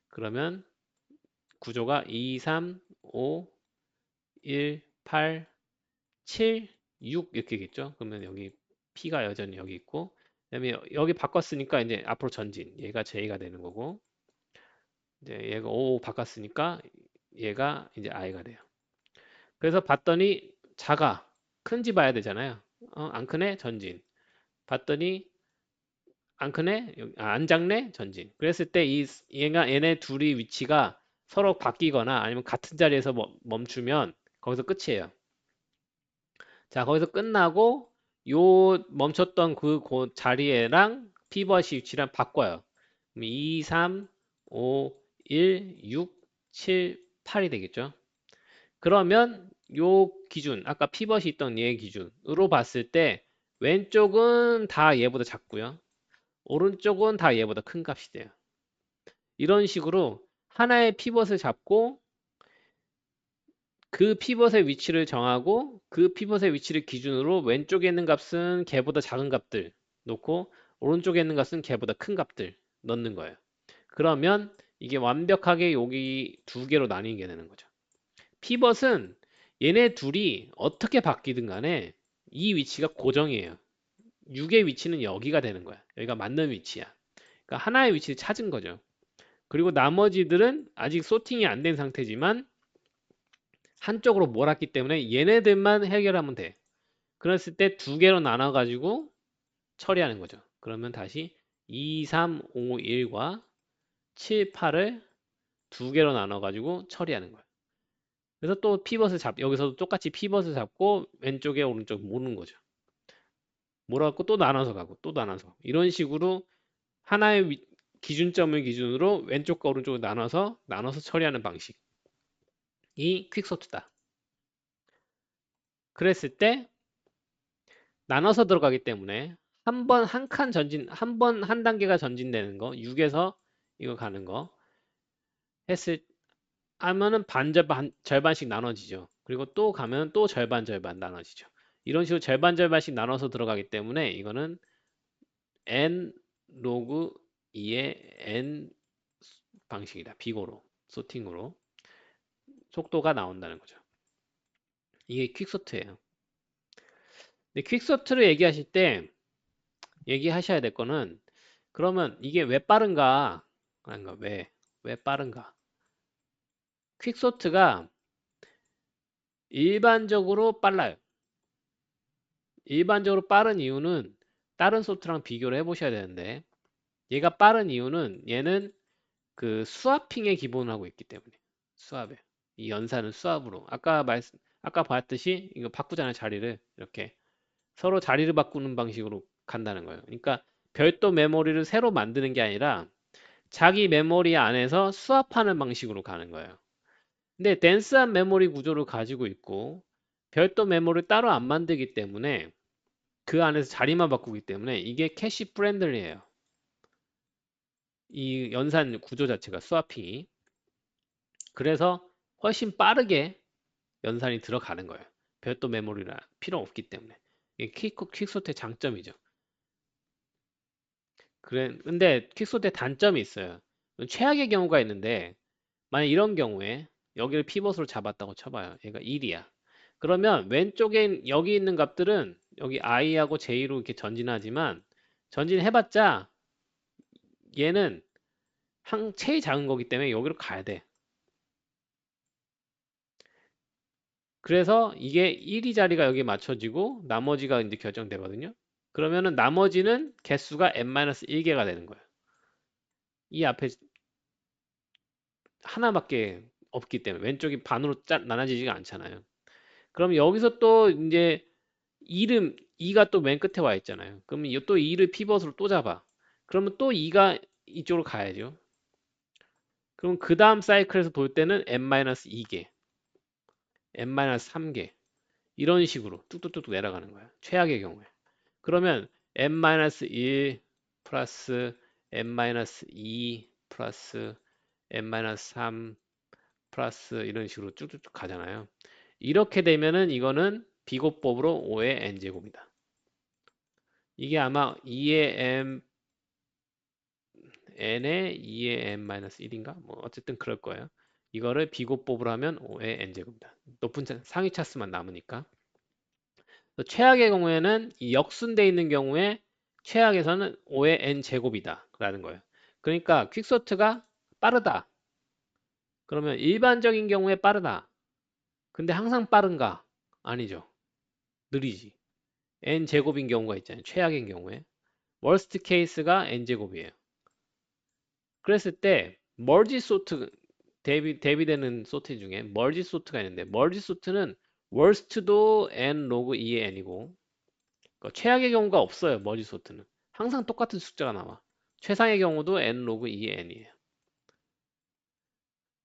그러면 구조가 2, 3, 5, 1, 8, 7, 6 이렇게겠죠? 그러면 여기 P가 여전히 여기 있고 그다음에 여기 바꿨으니까 이제 앞으로 전진. 얘가 J가 되는 거고 이제 얘가 5 바꿨으니까 얘가 이제 I가 돼요. 그래서 봤더니 작아. 큰지 봐야 되잖아요. 안 크네? 전진. 봤더니 안 크네? 안 작네? 전진. 그랬을 때 얘네 둘이 위치가 서로 바뀌거나 아니면 같은 자리에서 멈추면 거기서 끝이에요. 자, 거기서 끝나고 요 멈췄던 그 자리에랑 피벗이 위치랑 바꿔요. 그럼 2, 3, 5, 1, 6, 7, 8이 되겠죠. 그러면 요 기준, 아까 피벗이 있던 얘 기준으로 봤을 때 왼쪽은 다 얘보다 작고요. 오른쪽은 다 얘보다 큰 값이 돼요. 이런 식으로 하나의 피벗을 잡고 그 피벗의 위치를 정하고 그 피벗의 위치를 기준으로 왼쪽에 있는 값은 걔보다 작은 값들 놓고 오른쪽에 있는 값은 걔보다 큰 값들 넣는 거예요. 그러면 이게 완벽하게 여기 두 개로 나뉘게 되는 거죠. 피벗은 얘네 둘이 어떻게 바뀌든 간에 이 위치가 고정이에요. 6의 위치는 여기가 되는 거야. 여기가 맞는 위치야. 그러니까 하나의 위치를 찾은 거죠. 그리고 나머지들은 아직 소팅이 안 된 상태지만 한쪽으로 몰았기 때문에 얘네들만 해결하면 돼. 그랬을 때 두 개로 나눠가지고 처리하는 거죠. 그러면 다시 2, 3, 5, 1과 7, 8을 두 개로 나눠가지고 처리하는 거예요. 그래서 또 여기서도 똑같이 피벗을 잡고 왼쪽에 오른쪽 모는 거죠. 몰아갖고 또 나눠서 가고 또 나눠서 가고. 이런 식으로 하나의 기준점을 기준으로 왼쪽과 오른쪽을 나눠서 처리하는 방식이 퀵소트다. 그랬을 때 나눠서 들어가기 때문에 한 번 한 칸 전진, 한 단계가 전진되는 거, 6에서 이거 가는 거 했을 하면은 절반씩 나눠지죠. 그리고 또 가면 또 절반 나눠지죠. 이런 식으로 절반씩 나눠서 들어가기 때문에 이거는 n 로그 2의 n 방식이다. 비고로, 소팅으로 속도가 나온다는 거죠. 이게 퀵소트예요. 근데 퀵소트를 얘기하실 때 얘기하셔야 될 거는 그러면 이게 왜 빠른가? 아닌가 왜 빠른가? 퀵소트가 일반적으로 빨라요. 일반적으로 빠른 이유는 다른 소프트랑 비교를 해보셔야 되는데 얘가 빠른 이유는 얘는 그 스와핑에 기본하고 있기 때문에 수압에 이 연산은 수압으로 아까 봤듯이 이거 바꾸잖아요 자리를 이렇게 서로 자리를 바꾸는 방식으로 간다는 거예요. 그러니까 별도 메모리를 새로 만드는 게 아니라 자기 메모리 안에서 수합하는 방식으로 가는 거예요. 근데 덴스한 메모리 구조를 가지고 있고 별도 메모리를 따로 안 만들기 때문에 그 안에서 자리만 바꾸기 때문에 이게 캐시 프렌들리해요. 이 연산 구조 자체가 스와핑이. 그래서 훨씬 빠르게 연산이 들어가는 거예요. 별도 메모리라 필요 없기 때문에. 이게 퀵소트의 장점이죠. 근데 퀵소트의 단점이 있어요. 최악의 경우가 있는데 만약 이런 경우에 여기를 피벗으로 잡았다고 쳐봐요. 얘가 1이야. 그러면 왼쪽에 여기 있는 값들은 여기 i하고 j로 이렇게 전진하지만 전진해봤자 얘는 항체의 작은 거기 때문에 여기로 가야 돼. 그래서 이게 1이 자리가 여기에 맞춰지고 나머지가 이제 결정되거든요. 그러면은 나머지는 개수가 n-1개가 되는 거예요. 이 앞에 하나밖에 없기 때문에 왼쪽이 반으로 나눠지지가 않잖아요. 그럼 여기서 또 이제 이름 2가 또 맨 끝에 와 있잖아요. 그러면 또 2를 피벗으로 또 잡아. 그러면 또 2가 이쪽으로 가야죠. 그럼 그 다음 사이클에서 볼 때는 n-2개, n-3개 이런 식으로 뚝뚝뚝 내려가는 거야. 최악의 경우에. 그러면 n-1 플러스 n-2 플러스 n-3 플러스 이런 식으로 쭉쭉쭉 가잖아요. 이렇게 되면은 이거는 비고법으로 5의 n제곱이다. 이게 아마 2의 n의 2의 n-1인가? 뭐 어쨌든 그럴 거예요. 이거를 비고법으로 하면 5의 n제곱이다. 높은 상위 차수만 남으니까. 최악의 경우에는 이 역순돼 있는 경우에 최악에서는 5의 n제곱이다 라는 거예요. 그러니까 퀵소트가 빠르다. 그러면 일반적인 경우에 빠르다. 근데 항상 빠른가? 아니죠. 느리지. n제곱인 경우가 있잖아요. 최악인 경우에. 월스트 케이스가 n제곱이에요. 그랬을 때 멀지 소트 대비되는 소트 중에 멀지 소트가 있는데 멀지 소트는 월스트도 n 로그 2의 n이고 그러니까 최악의 경우가 없어요. 멀지 소트는. 항상 똑같은 숫자가 나와. 최상의 경우도 n 로그 2의 n이에요.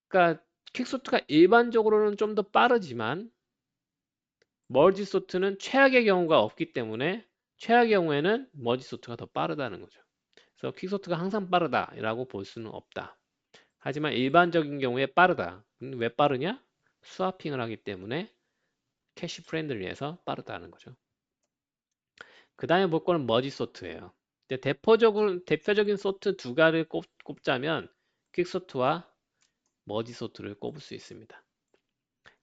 그러니까 퀵소트가 일반적으로는 좀 더 빠르지만 멀지 소트는 최악의 경우가 없기 때문에 최악의 경우에는 멀지 소트가 더 빠르다는 거죠. 그래서 퀵소트가 항상 빠르다라고 볼 수는 없다. 하지만 일반적인 경우에 빠르다. 왜 빠르냐? 스와핑을 하기 때문에 캐시 프렌들리해서 빠르다는 거죠. 그 다음에 볼 거는 머지 소트예요. 대표적인 소트 두 가지를 꼽자면 퀵소트와 머지 소트를 꼽을 수 있습니다.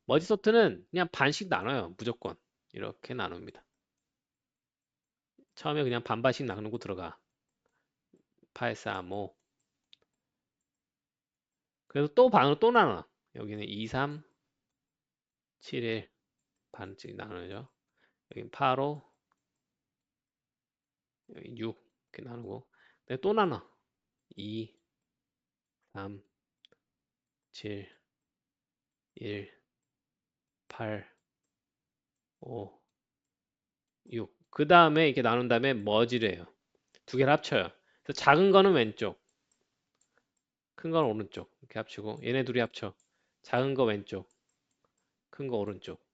머지 소트는 그냥 반씩 나눠요. 무조건. 이렇게 나눕니다. 처음에 그냥 반반씩 나누고 들어가. 8, 4, 5. 그래서 또 반으로 또 나눠. 여기는 2, 3, 7, 1 반씩 나누죠. 여기는 8, 5, 여기 6 이렇게 나누고. 또 나눠. 2, 3, 7, 1, 8, 5, 6. 그 다음에 이렇게 나눈 다음에 머지를 해요. 두 개를 합쳐요. 그래서 작은 거는 왼쪽, 큰 건 오른쪽. 이렇게 합치고 얘네 둘이 합쳐. 작은 거 왼쪽, 큰 거 오른쪽.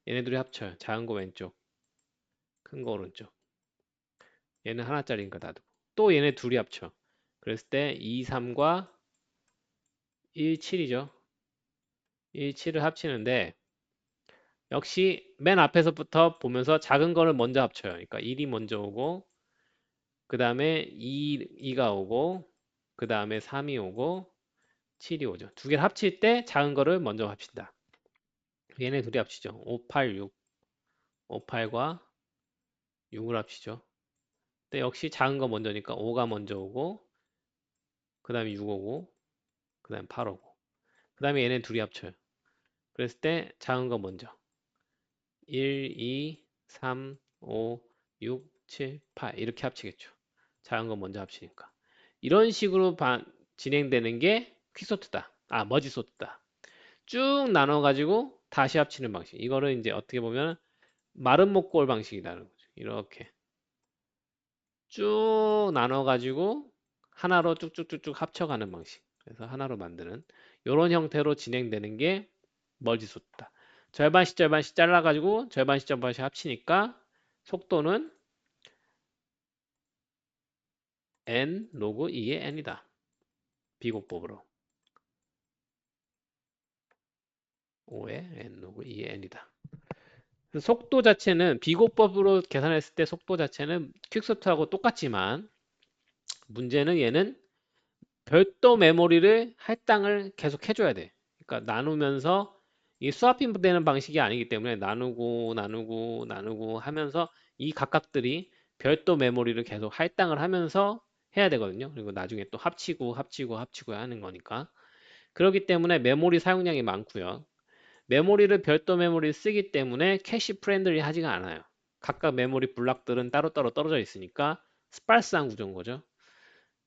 얘네 둘이 합쳐요. 작은 거 왼쪽, 큰 거 오른쪽. 얘는 하나짜리니까 놔두고. 또 얘네 둘이 합쳐. 그랬을 때 2, 3과 1, 7이죠. 1, 7을 합치는데 역시 맨 앞에서부터 보면서 작은 거를 먼저 합쳐요. 그러니까 1이 먼저 오고 그 다음에 2가 오고 그 다음에 3이 오고 7이 오죠. 두 개를 합칠 때 작은 거를 먼저 합친다. 얘네 둘이 합치죠. 5, 8, 6. 5, 8과 6을 합치죠. 근데 역시 작은 거 먼저니까 5가 먼저 오고 그 다음에 6 오고 그 다음에 8 오고 그 다음에 얘네 둘이 합쳐요. 그랬을 때 작은 거 먼저 1, 2, 3, 5, 6, 7, 8 이렇게 합치겠죠. 작은 거 먼저 합치니까. 이런 식으로 진행되는 게 퀵소트다. 아, 머지소트다. 쭉 나눠가지고 다시 합치는 방식. 이거를 이제 어떻게 보면 마른 목골 방식이라는 거죠. 이렇게 쭉 나눠가지고 하나로 쭉쭉쭉쭉 합쳐가는 방식. 그래서 하나로 만드는 이런 형태로 진행되는 게 머지소트다. 절반씩 절반씩 잘라가지고 절반씩 절반씩 합치니까 속도는 n 로그 2의 n이다. 비고법으로 5의 n 로그 2의 n이다. 속도 자체는 비고법으로 계산했을 때 속도 자체는 퀵소트하고 똑같지만 문제는 얘는 별도 메모리를 할당을 계속 해줘야 돼. 그러니까 나누면서 이 스와핑 되는 방식이 아니기 때문에 나누고 나누고 나누고 하면서 이 각각들이 별도 메모리를 계속 할당을 하면서 해야 되거든요. 그리고 나중에 또 합치고 합치고 합치고 하는 거니까. 그렇기 때문에 메모리 사용량이 많고요. 메모리를 별도 메모리를 쓰기 때문에 캐시 프렌들리 하지가 않아요. 각각 메모리 블록들은 따로따로 떨어져 있으니까 스파스한 구조인 거죠.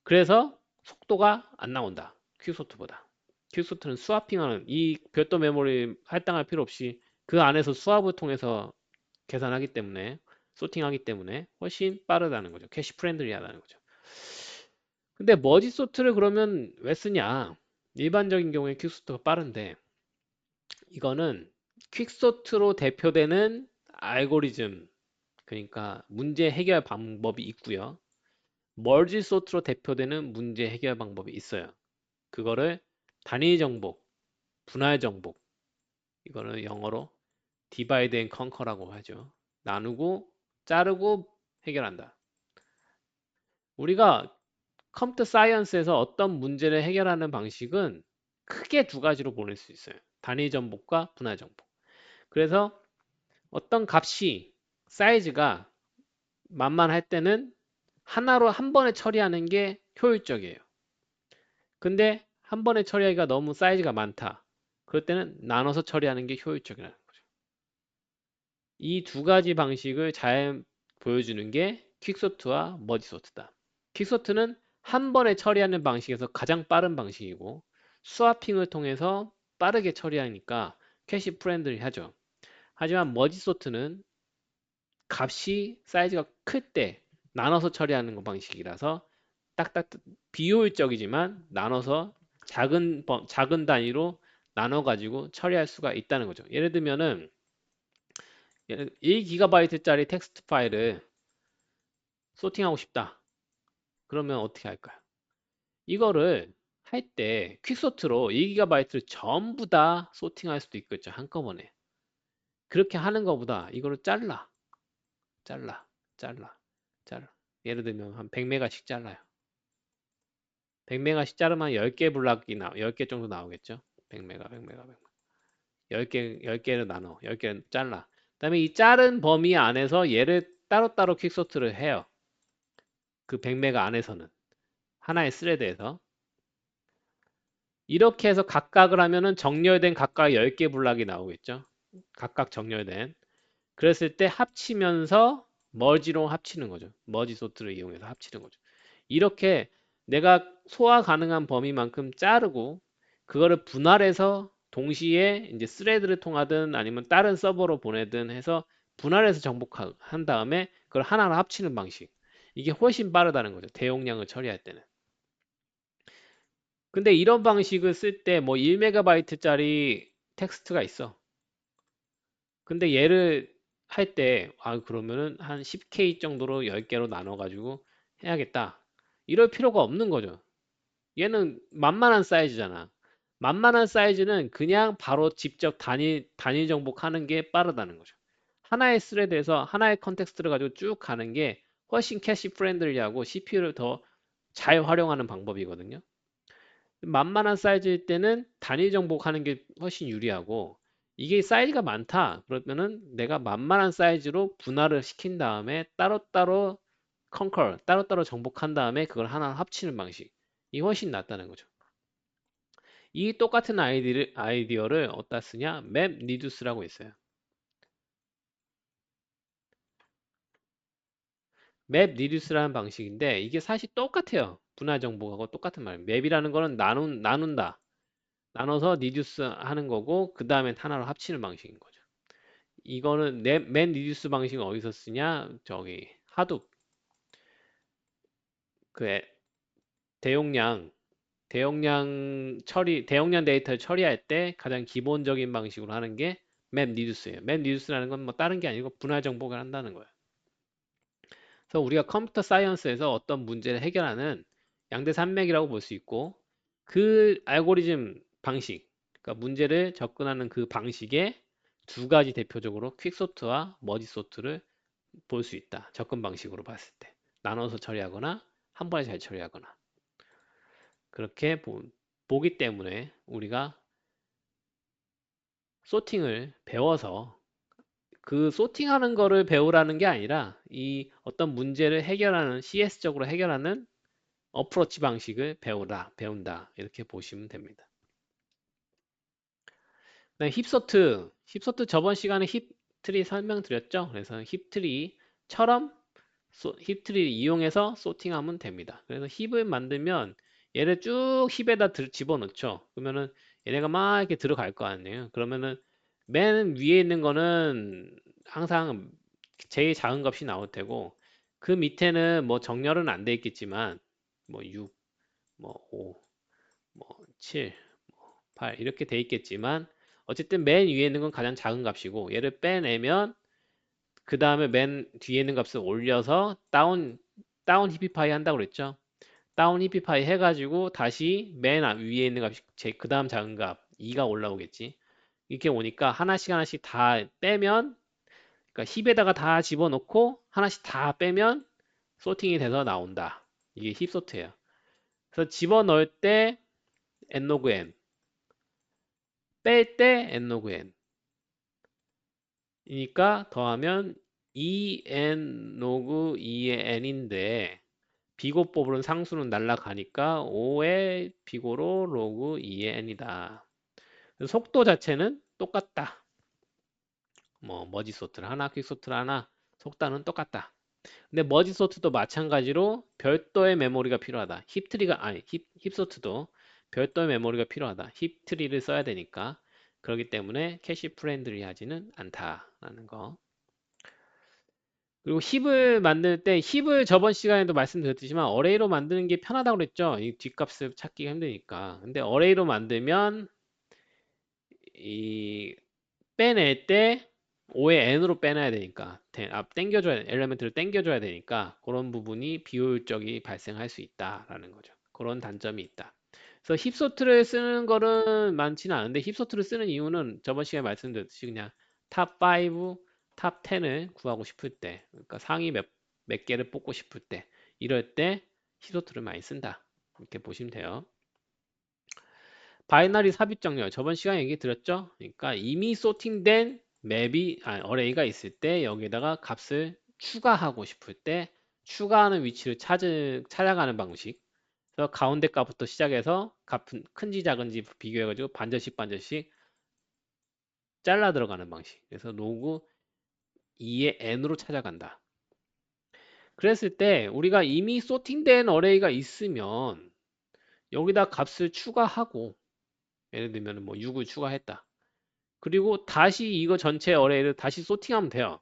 그래서 속도가 안 나온다. 퀵소트보다. 퀵소트는 스와핑하는 이 별도 메모리 할당할 필요 없이 그 안에서 수압을 통해서 계산하기 때문에 소팅하기 때문에 훨씬 빠르다는 거죠. 캐시 프렌들리하다는 거죠. 근데 머지 소트를 그러면 왜 쓰냐? 일반적인 경우에 퀵소트가 빠른데 이거는 퀵소트로 대표되는 알고리즘 그러니까 문제 해결 방법이 있고요. 멀지 소트로 대표되는 문제 해결 방법이 있어요. 그거를 단위 정복, 분할 정복, 이거는 영어로 divide and conquer라고 하죠. 나누고 자르고 해결한다. 우리가 컴퓨터 사이언스에서 어떤 문제를 해결하는 방식은 크게 두 가지로 보낼 수 있어요. 단위 정복과 분할 정복. 그래서 어떤 값이 사이즈가 만만할 때는 하나로 한 번에 처리하는 게 효율적이에요. 근데 한 번에 처리하기가 너무 사이즈가 많다. 그럴 때는 나눠서 처리하는 게 효율적이라는 거죠. 이 두 가지 방식을 잘 보여주는 게 퀵소트와 머지소트다. 퀵소트는 한 번에 처리하는 방식에서 가장 빠른 방식이고 스와핑을 통해서 빠르게 처리하니까 캐시 프렌들리 하죠. 하지만 머지소트는 값이 사이즈가 클 때 나눠서 처리하는 거 방식이라서 딱딱 비효율적이지만 나눠서 작은 단위로 나눠 가지고 처리할 수가 있다는 거죠. 예를 들면은 1GB짜리 텍스트 파일을 소팅하고 싶다. 그러면 어떻게 할까요? 이거를 할 때 퀵소트로 2GB를 전부 다 소팅할 수도 있겠죠. 한꺼번에. 그렇게 하는 것보다 이거를 잘라, 잘라, 잘라. 예를 들면 한 100메가씩 잘라요. 100메가씩 자르면 10개 블락이 10개 정도 나오겠죠? 100메가, 100메가, 100메가. 10개, 10개를 나눠. 10개를 잘라. 그다음에 이 자른 범위 안에서 얘를 따로따로 퀵소트를 해요. 그 100메가 안에서는. 하나의 스레드에서. 이렇게 해서 각각을 하면은 정렬된 각각 10개 블락이 나오겠죠? 각각 정렬된. 그랬을 때 합치면서 머지로 합치는 거죠. 머지 소트를 이용해서 합치는 거죠. 이렇게 내가 소화 가능한 범위만큼 자르고 그거를 분할해서 동시에 이제 스레드를 통하든 아니면 다른 서버로 보내든 해서 분할해서 정복한 다음에 그걸 하나로 합치는 방식. 이게 훨씬 빠르다는 거죠. 대용량을 처리할 때는. 근데 이런 방식을 쓸 때 뭐 1메가바이트짜리 텍스트가 있어. 근데 얘를 할 때, 아, 그러면은 한 10K 정도로 10개로 나눠가지고 해야겠다. 이럴 필요가 없는 거죠. 얘는 만만한 사이즈잖아. 만만한 사이즈는 그냥 바로 직접 단위 정복하는 게 빠르다는 거죠. 하나의 스레드에서 하나의 컨텍스트를 가지고 쭉 가는 게 훨씬 캐시 프렌들리하고 CPU를 더 잘 활용하는 방법이거든요. 만만한 사이즈일 때는 단위 정복하는 게 훨씬 유리하고 이게 사이즈가 많다 그러면은 내가 만만한 사이즈로 분할을 시킨 다음에 따로따로 따로따로 정복한 다음에 그걸 하나 합치는 방식 이 훨씬 낫다는 거죠. 이 똑같은 아이디어를 어디다 쓰냐? 맵 리듀스라고 있어요. 맵 리듀스라는 방식인데 이게 사실 똑같아요. 분할 정복하고 똑같은 말이에요. 맵이라는 거는 나눈다. 나눠서 리듀스 하는 거고 그 다음에 하나로 합치는 방식인 거죠. 이거는 맨 리듀스 방식은 어디서 쓰냐? 저기 하둡 그 대용량 대용량 데이터를 처리할 때 가장 기본적인 방식으로 하는 게 맵 리듀스예요. 맵 리듀스라는 건 뭐 다른 게 아니고 분할 정복을 한다는 거예요. 그래서 우리가 컴퓨터 사이언스에서 어떤 문제를 해결하는 양대 산맥이라고 볼 수 있고 그 알고리즘 방식, 그러니까 문제를 접근하는 그 방식에 두 가지 대표적으로 퀵소트와 머지소트를 볼 수 있다. 접근 방식으로 봤을 때. 나눠서 처리하거나 한 번에 잘 처리하거나. 그렇게 보기 때문에 우리가 소팅을 배워서 그 소팅하는 거를 배우라는 게 아니라 이 어떤 문제를 해결하는 CS적으로 해결하는 어프로치 방식을 배운다. 이렇게 보시면 됩니다. 그다음에 힙소트 저번 시간에 힙트리 설명드렸죠? 그래서 힙트리처럼 힙트리를 이용해서 소팅하면 됩니다. 그래서 힙을 만들면 얘를 쭉 힙에다 집어넣죠. 그러면은 얘네가 막 이렇게 들어갈 거 아니에요. 그러면은 맨 위에 있는 거는 항상 제일 작은 값이 나올 테고 그 밑에는 뭐 정렬은 안 돼 있겠지만 뭐 6, 뭐 5, 뭐 7, 8 이렇게 돼 있겠지만 어쨌든 맨 위에 있는 건 가장 작은 값이고 얘를 빼내면 그 다음에 맨 뒤에 있는 값을 올려서 다운 히피파이 한다고 그랬죠. 다운 히피파이 해가지고 다시 맨 위에 있는 값이 그 다음 작은 값 2가 올라오겠지. 이렇게 오니까 하나씩 하나씩 다 빼면 그러니까 힙에다가 다 집어넣고 하나씩 다 빼면 소팅이 돼서 나온다. 이게 힙 소트예요. 그래서 집어넣을 때 n 로그 n, 뺄 때 n 로그 n 이니까 더하면 2n 로그 2의 n인데 비고법으로는 상수는 날라가니까 5의 비고로 로그 2의 n이다. 속도 자체는 똑같다. 뭐 머지 소트를 하나, 퀵 소트를 하나, 속도는 똑같다. 근데 머지 소트도 마찬가지로 별도의 메모리가 필요하다. 힙트리가 아니 힙 소트도 별도의 메모리가 필요하다. 힙트리를 써야 되니까. 그렇기 때문에 캐시 프렌들리하지는 않다라는 거. 그리고 힙을 만들 때 힙을 저번 시간에도 말씀드렸지만 어레이로 만드는 게 편하다고 그랬죠. 이 뒷값을 찾기가 힘드니까. 근데 어레이로 만들면 이 빼낼 때 5의 n으로 빼놔야 되니까 땡겨줘야 엘리멘트를 땡겨줘야 되니까 그런 부분이 비효율적이 발생할 수 있다라는 거죠. 그런 단점이 있다. 그래서 힙소트를 쓰는 거는 많지는 않은데 힙소트를 쓰는 이유는 저번 시간에 말씀드렸듯이 그냥 탑 5, 탑 10을 구하고 싶을 때 그러니까 상위 몇 개를 뽑고 싶을 때 이럴 때 힙소트를 많이 쓴다. 이렇게 보시면 돼요. 바이너리 삽입 정렬 저번 시간에 얘기 드렸죠? 그러니까 이미 소팅된 어레이가 있을 때 여기에다가 값을 추가하고 싶을 때 추가하는 위치를 찾아가는 방식. 그래서 가운데 값부터 시작해서 값은 큰지 작은지 비교해가지고 반절씩 잘라 들어가는 방식. 그래서 로그 2의 n으로 찾아간다. 그랬을 때 우리가 이미 소팅된 어레이가 있으면 여기다 값을 추가하고 예를 들면 뭐 6을 추가했다. 그리고 다시 이거 전체 어레이를 다시 소팅하면 돼요.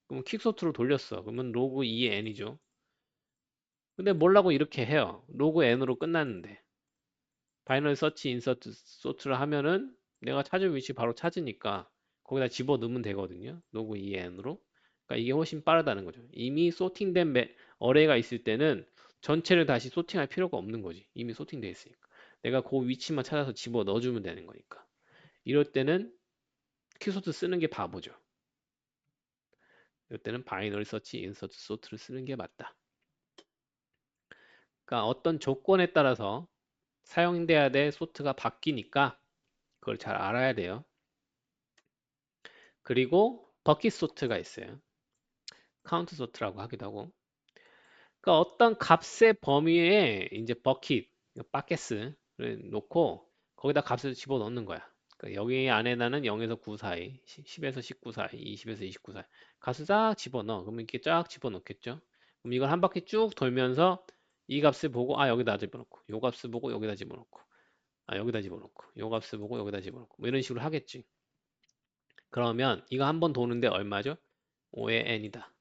그럼 퀵소트로 돌렸어. 그러면 로그 2의 n이죠. 근데 뭘라고 이렇게 해요. 로그 n으로 끝났는데. 바이너리 서치 인서트 소트를 하면은 내가 찾은 위치 바로 찾으니까 거기다 집어 넣으면 되거든요. 로그 2의 n으로. 그러니까 이게 훨씬 빠르다는 거죠. 이미 소팅된 어레이가 있을 때는 전체를 다시 소팅할 필요가 없는 거지. 이미 소팅돼 있으니까. 내가 그 위치만 찾아서 집어 넣어주면 되는 거니까. 이럴 때는 퀵소트 쓰는 게 바보죠. 이때는 바이너리 서치 인서트 소트를 쓰는 게 맞다. 그러니까 어떤 조건에 따라서 사용돼야 될 소트가 바뀌니까 그걸 잘 알아야 돼요. 그리고 버킷 소트가 있어요. 카운트 소트라고 하기도 하고. 그러니까 어떤 값의 범위에 이제 바켓을 놓고 거기다 값을 집어넣는 거야. 그러니까 여기 안에 나는 0에서 9 사이, 10에서 19 사이, 20에서 29 사이 값을 쫙 집어넣어. 그러면 이렇게 쫙 집어넣겠죠. 그럼 이걸 한 바퀴 쭉 돌면서 이 값을 보고 여기다 집어넣고 요 값을 보고 여기다 집어넣고 여기다 집어넣고 요 값을 보고 여기다 집어넣고 뭐 이런 식으로 하겠지. 그러면 이거 한 번 도는데 얼마죠? 5의 n이다.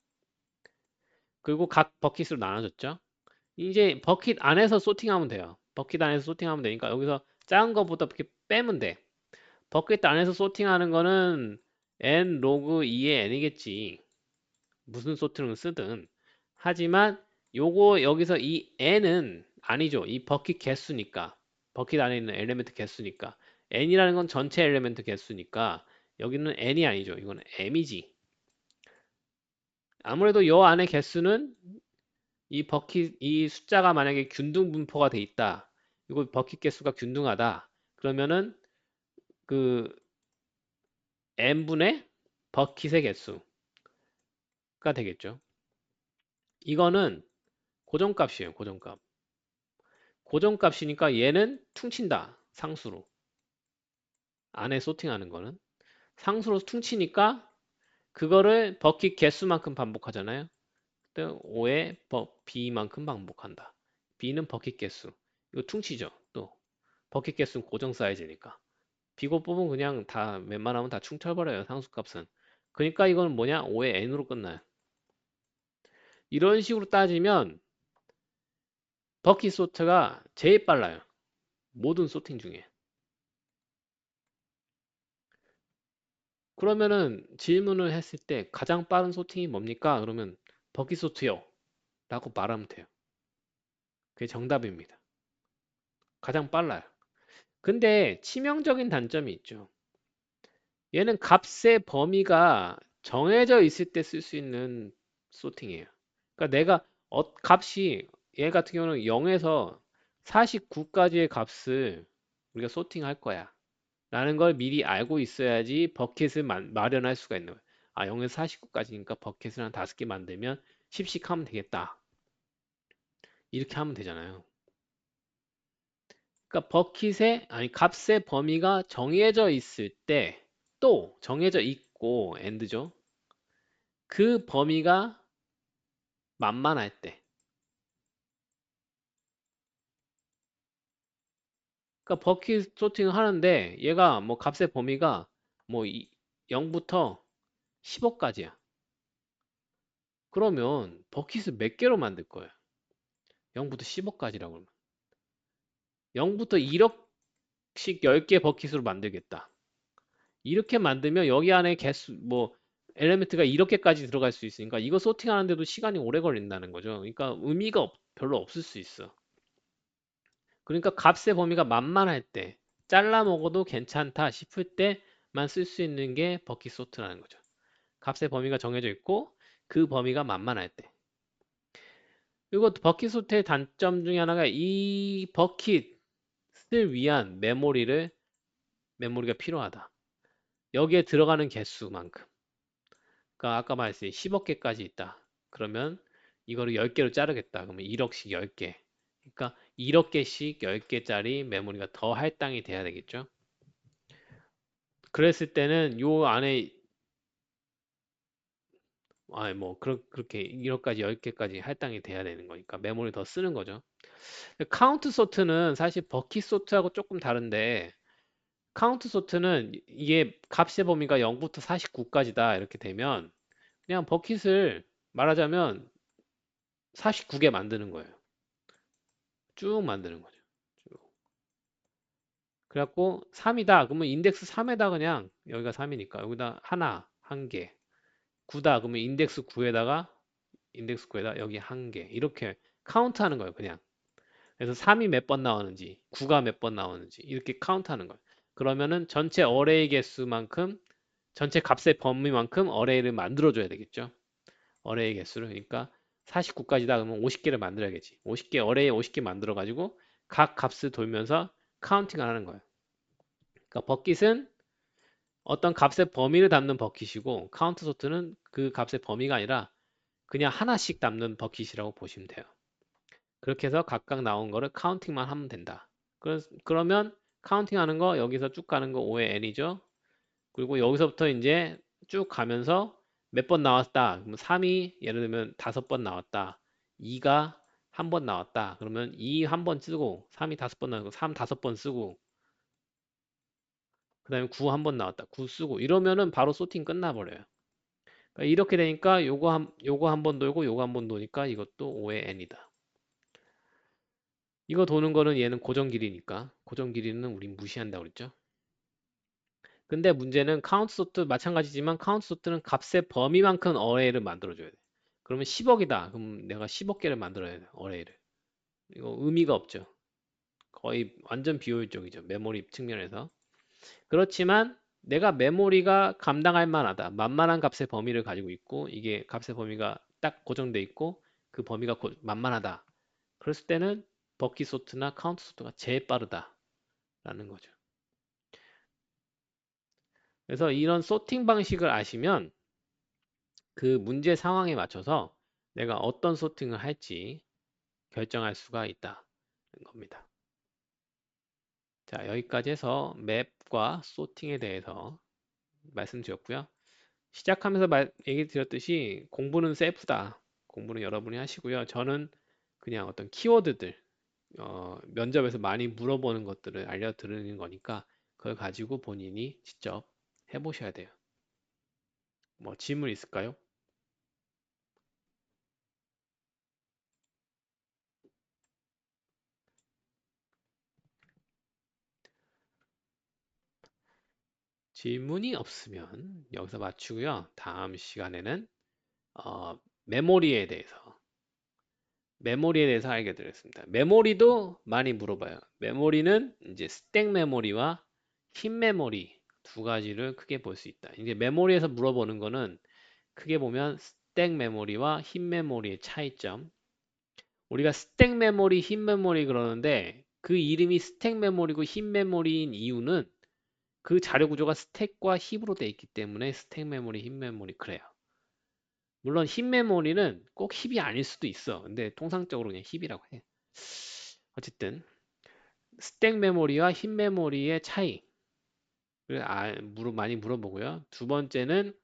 그리고 각 버킷으로 나눠졌죠. 이제 버킷 안에서 소팅하면 돼요. 버킷 안에서 소팅하면 되니까 여기서 작은 거부터 이렇게 빼면 돼. 버킷 안에서 소팅하는 거는 n 로그 2의 n이겠지. 무슨 소트를 쓰든. 하지만 요거 여기서 이 n은 아니죠. 이 버킷 개수니까. 버킷 안에 있는 엘리멘트 개수니까. n이라는 건 전체 엘리멘트 개수니까 여기는 n이 아니죠. 이거는 m이지. 아무래도 요 안에 개수는 이 숫자가 만약에 균등 분포가 돼 있다. 이거 버킷 개수가 균등하다. 그러면은 그 n분의 버킷의 개수가 되겠죠. 이거는 고정값이에요. 고정값. 고정값이니까 얘는 퉁친다. 상수로. 안에 소팅하는 거는. 상수로 퉁치니까 그거를 버킷 개수만큼 반복하잖아요. 5의 b만큼 반복한다. b는 버킷 개수. 이거 퉁치죠. 또 버킷 개수는 고정 사이즈니까. 비고 뽑으면 그냥 다 웬만하면 다 충쳐버려요. 상수값은. 그러니까 이건 뭐냐? 5의 n으로 끝나요. 이런 식으로 따지면 버킷 소트가 제일 빨라요. 모든 소팅 중에. 그러면은 질문을 했을 때 가장 빠른 소팅이 뭡니까? 그러면 버킷 소트요. 라고 말하면 돼요. 그게 정답입니다. 가장 빨라요. 근데 치명적인 단점이 있죠. 얘는 값의 범위가 정해져 있을 때 쓸 수 있는 소팅이에요. 그러니까 내가 값이 얘 같은 경우는 0에서 49까지의 값을 우리가 소팅할 거야. 라는 걸 미리 알고 있어야지 버킷을 마련할 수가 있는 거예요. 아, 0에서 49까지니까 버킷을 한 5개 만들면 10씩 하면 되겠다. 이렇게 하면 되잖아요. 그러니까 값의 범위가 정해져 있을 때 또 정해져 있고 end죠. 그 범위가 만만할 때. 그러니까 버킷 소팅을 하는데 얘가 뭐 값의 범위가 뭐 0부터 10억까지야. 그러면 버킷을 몇 개로 만들 거예요? 0부터 10억까지라고 그러면. 0부터 1억씩 10개 버킷으로 만들겠다. 이렇게 만들면 여기 안에 개수 뭐 엘리멘트가 이렇게 까지 들어갈 수 있으니까 이거 소팅하는데도 시간이 오래 걸린다는 거죠. 그러니까 의미가 별로 없을 수 있어. 그러니까 값의 범위가 만만할 때 잘라 먹어도 괜찮다 싶을 때만 쓸 수 있는 게 버킷 소트라는 거죠. 값의 범위가 정해져 있고 그 범위가 만만할 때. 그리고 버킷 소트의 단점 중에 하나가 이 버킷을 위한 메모리가 필요하다. 여기에 들어가는 개수만큼. 그러니까 아까 말했듯이 10억 개까지 있다. 그러면 이거를 10개로 자르겠다. 그러면 1억씩 10개. 그러니까 1억 개씩 10개짜리 메모리가 더 할당이 돼야 되겠죠. 그랬을 때는 요 안에 뭐 그렇게 1억까지 10개까지 할당이 돼야 되는 거니까 메모리 더 쓰는 거죠. 카운트 소트는 사실 버킷 소트하고 조금 다른데 카운트 소트는 이게 값의 범위가 0부터 49까지다 이렇게 되면 그냥 버킷을 말하자면 49개 만드는 거예요. 쭉 만드는 거죠. 쭉. 그래갖고 3이다. 그러면 인덱스 3에다 그냥 여기가 3이니까 여기다 하나, 한 개. 9다. 그러면 인덱스 9에다 여기 한 개. 이렇게 카운트하는 거예요. 그냥. 그래서 3이 몇 번 나오는지, 9가 몇 번 나오는지 이렇게 카운트하는 거예요. 그러면은 전체 어레이 개수만큼 전체 값의 범위만큼 어레이를 만들어줘야 되겠죠. 어레이 개수를. 그러니까 49까지다 그러면 50개를 만들어야겠지. 50개 어레이 50개 만들어가지고 각 값을 돌면서 카운팅을 하는 거예요. 그러니까 버킷은 어떤 값의 범위를 담는 버킷이고 카운트 소트는 그 값의 범위가 아니라 그냥 하나씩 담는 버킷이라고 보시면 돼요. 그렇게 해서 각각 나온 거를 카운팅만 하면 된다. 그러면 카운팅하는 거 여기서 쭉 가는 거 5의 n이죠. 그리고 여기서부터 이제 쭉 가면서 몇 번 나왔다. 그러면 3이 예를 들면 5번 나왔다. 2가 한 번 나왔다. 그러면 2 한 번 쓰고 3이 5번 나오고 3 5번 쓰고 그 다음에 9 한 번 나왔다. 9 쓰고 이러면은 바로 소팅 끝나버려요. 그러니까 이렇게 되니까 요거 한 번 돌고 요거 한 번 도니까 이것도 5의 n이다. 이거 도는 거는 얘는 고정 길이니까 고정 길이는 우린 무시한다고 그랬죠. 근데 문제는 카운트 소트 마찬가지지만 카운트 소트는 값의 범위만큼 어레이를 만들어줘야 돼. 그러면 10억이다. 그럼 내가 10억 개를 만들어야 돼. 어레이를. 이거 의미가 없죠. 거의 완전 비효율적이죠. 메모리 측면에서. 그렇지만 내가 메모리가 감당할 만하다. 만만한 값의 범위를 가지고 있고 이게 값의 범위가 딱 고정돼 있고 그 범위가 만만하다. 그랬을 때는 버킷 소트나 카운트 소트가 제일 빠르다라는 거죠. 그래서 이런 소팅 방식을 아시면 그 문제 상황에 맞춰서 내가 어떤 소팅을 할지 결정할 수가 있다는 겁니다. 자, 여기까지 해서 맵과 소팅에 대해서 말씀드렸고요. 시작하면서 얘기 드렸듯이 공부는 셀프다. 공부는 여러분이 하시고요. 저는 그냥 어떤 키워드들, 면접에서 많이 물어보는 것들을 알려드리는 거니까 그걸 가지고 본인이 직접 해보셔야 돼요. 뭐 질문 있을까요? 질문이 없으면 여기서 마치고요. 다음 시간에는 어, 메모리에 대해서 메모리에 대해서 알게 되겠습니다. 메모리도 많이 물어봐요. 메모리는 이제 스택 메모리와 흰 메모리 두 가지를 크게 볼 수 있다. 이제 메모리에서 물어보는 거는 크게 보면 스택 메모리와 흰 메모리의 차이점. 우리가 스택 메모리, 흰 메모리 그러는데 그 이름이 스택 메모리고 흰 메모리인 이유는 그 자료 구조가 스택과 힙으로 돼 있기 때문에 스택 메모리, 흰 메모리 그래요. 물론 흰 메모리는 꼭 힙이 아닐 수도 있어. 근데 통상적으로 그냥 힙이라고 해. 어쨌든 스택 메모리와 흰 메모리의 차이를 많이 물어보고요. 두 번째는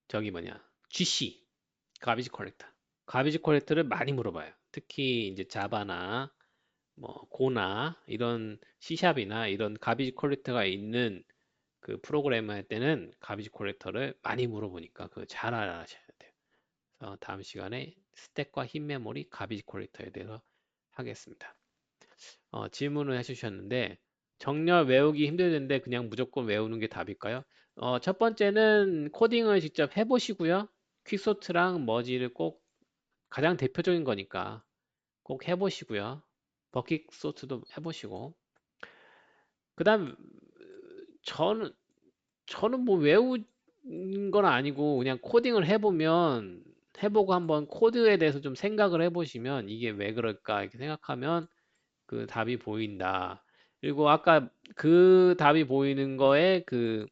저기 뭐냐 GC 가비지 컬렉터. 가비지 컬렉터를 많이 물어봐요. 특히 이제 자바나 뭐 고나 이런 C샵이나 이런 가비지 컬렉터가 있는 그 프로그램 할 때는 가비지 컬렉터를 많이 물어보니까 그거 잘 알아셔야 돼요. 그래서 다음 시간에 스택과 흰 메모리 가비지 컬렉터에 대해서 하겠습니다. 질문을 해주셨는데 정렬 외우기 힘들는데 그냥 무조건 외우는 게 답일까요? 첫 번째는 코딩을 직접 해보시고요. 퀵소트랑 머지를 꼭 가장 대표적인 거니까 꼭 해보시고요. 버킷 소트도 해보시고 그 다음 저는 저는 뭐 외우는 건 아니고 그냥 코딩을 해보면 해보고 한번 코드에 대해서 좀 생각을 해보시면 이게 왜 그럴까 이렇게 생각하면 그 답이 보인다. 그리고 아까 그 답이 보이는 거에 그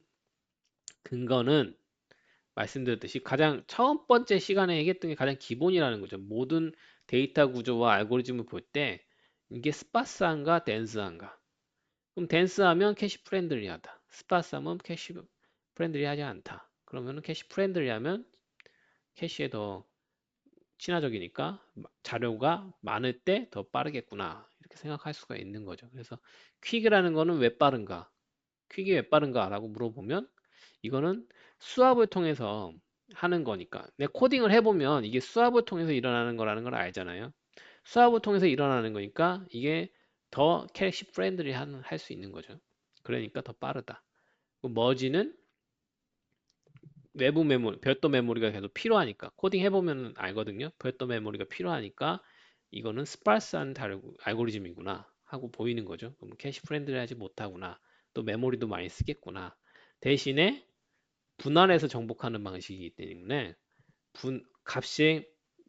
근거는 말씀드렸듯이 가장 처음 번째 시간에 얘기했던 게 가장 기본이라는 거죠. 모든 데이터 구조와 알고리즘을 볼 때 이게 스파스한가 덴스한가. 그럼 덴스하면 캐시 프렌들리하다. 스파스하면 캐시 프렌들리하지 않다. 그러면 캐시 프렌들리하면 캐시에 더 친화적이니까 자료가 많을 때 더 빠르겠구나. 이렇게 생각할 수가 있는 거죠. 그래서 퀵이라는 거는 왜 빠른가? 퀵이 왜 빠른가라고 물어보면 이거는 수압을 통해서 하는 거니까. 내 코딩을 해보면 이게 수압을 통해서 일어나는 거라는 걸 알잖아요. 수압을 통해서 일어나는 거니까 이게 더 캐시 프렌들리 할 수 있는 거죠. 그러니까 더 빠르다. 머지는 외부 메모리, 별도 메모리가 계속 필요하니까 코딩 해보면 알거든요. 별도 메모리가 필요하니까 이거는 스파스한 알고리즘이구나 하고 보이는 거죠. 그럼 캐시 프렌들리하지 못하구나. 또 메모리도 많이 쓰겠구나. 대신에 분할해서 정복하는 방식이기 때문에 값이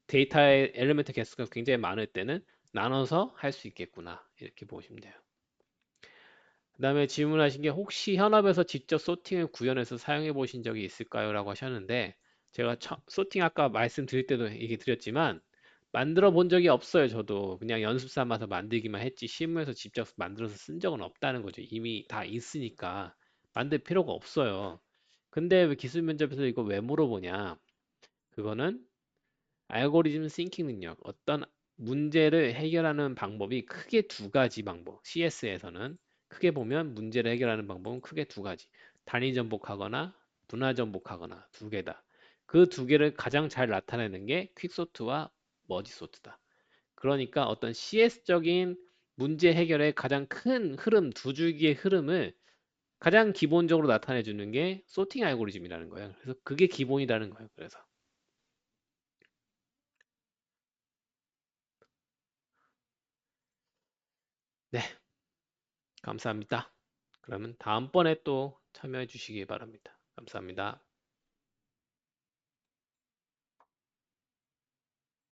데이터의 엘리멘트 개수가 굉장히 많을 때는 나눠서 할 수 있겠구나. 이렇게 보시면 돼요. 그 다음에 질문하신 게 혹시 현업에서 직접 소팅을 구현해서 사용해 보신 적이 있을까요? 라고 하셨는데 제가 소팅 아까 말씀드릴 때도 얘기 드렸지만 만들어 본 적이 없어요. 저도 그냥 연습 삼아서 만들기만 했지 실무에서 직접 만들어서 쓴 적은 없다는 거죠. 이미 다 있으니까 만들 필요가 없어요. 근데 왜 기술 면접에서 이거 왜 물어보냐? 그거는 알고리즘 싱킹 능력, 어떤 문제를 해결하는 방법이 크게 두 가지 방법. CS에서는 크게 보면 문제를 해결하는 방법은 크게 두 가지. 단위 전복하거나 분할 전복하거나 두 개다. 그 두 개를 가장 잘 나타내는 게 퀵소트와 머지소트다. 그러니까 어떤 CS적인 문제 해결의 가장 큰 흐름, 두 줄기의 흐름을 가장 기본적으로 나타내 주는 게 소팅 알고리즘이라는 거예요. 그래서 그게 기본이라는 거예요. 그래서 네, 감사합니다. 그러면 다음번에 또 참여해 주시기 바랍니다. 감사합니다.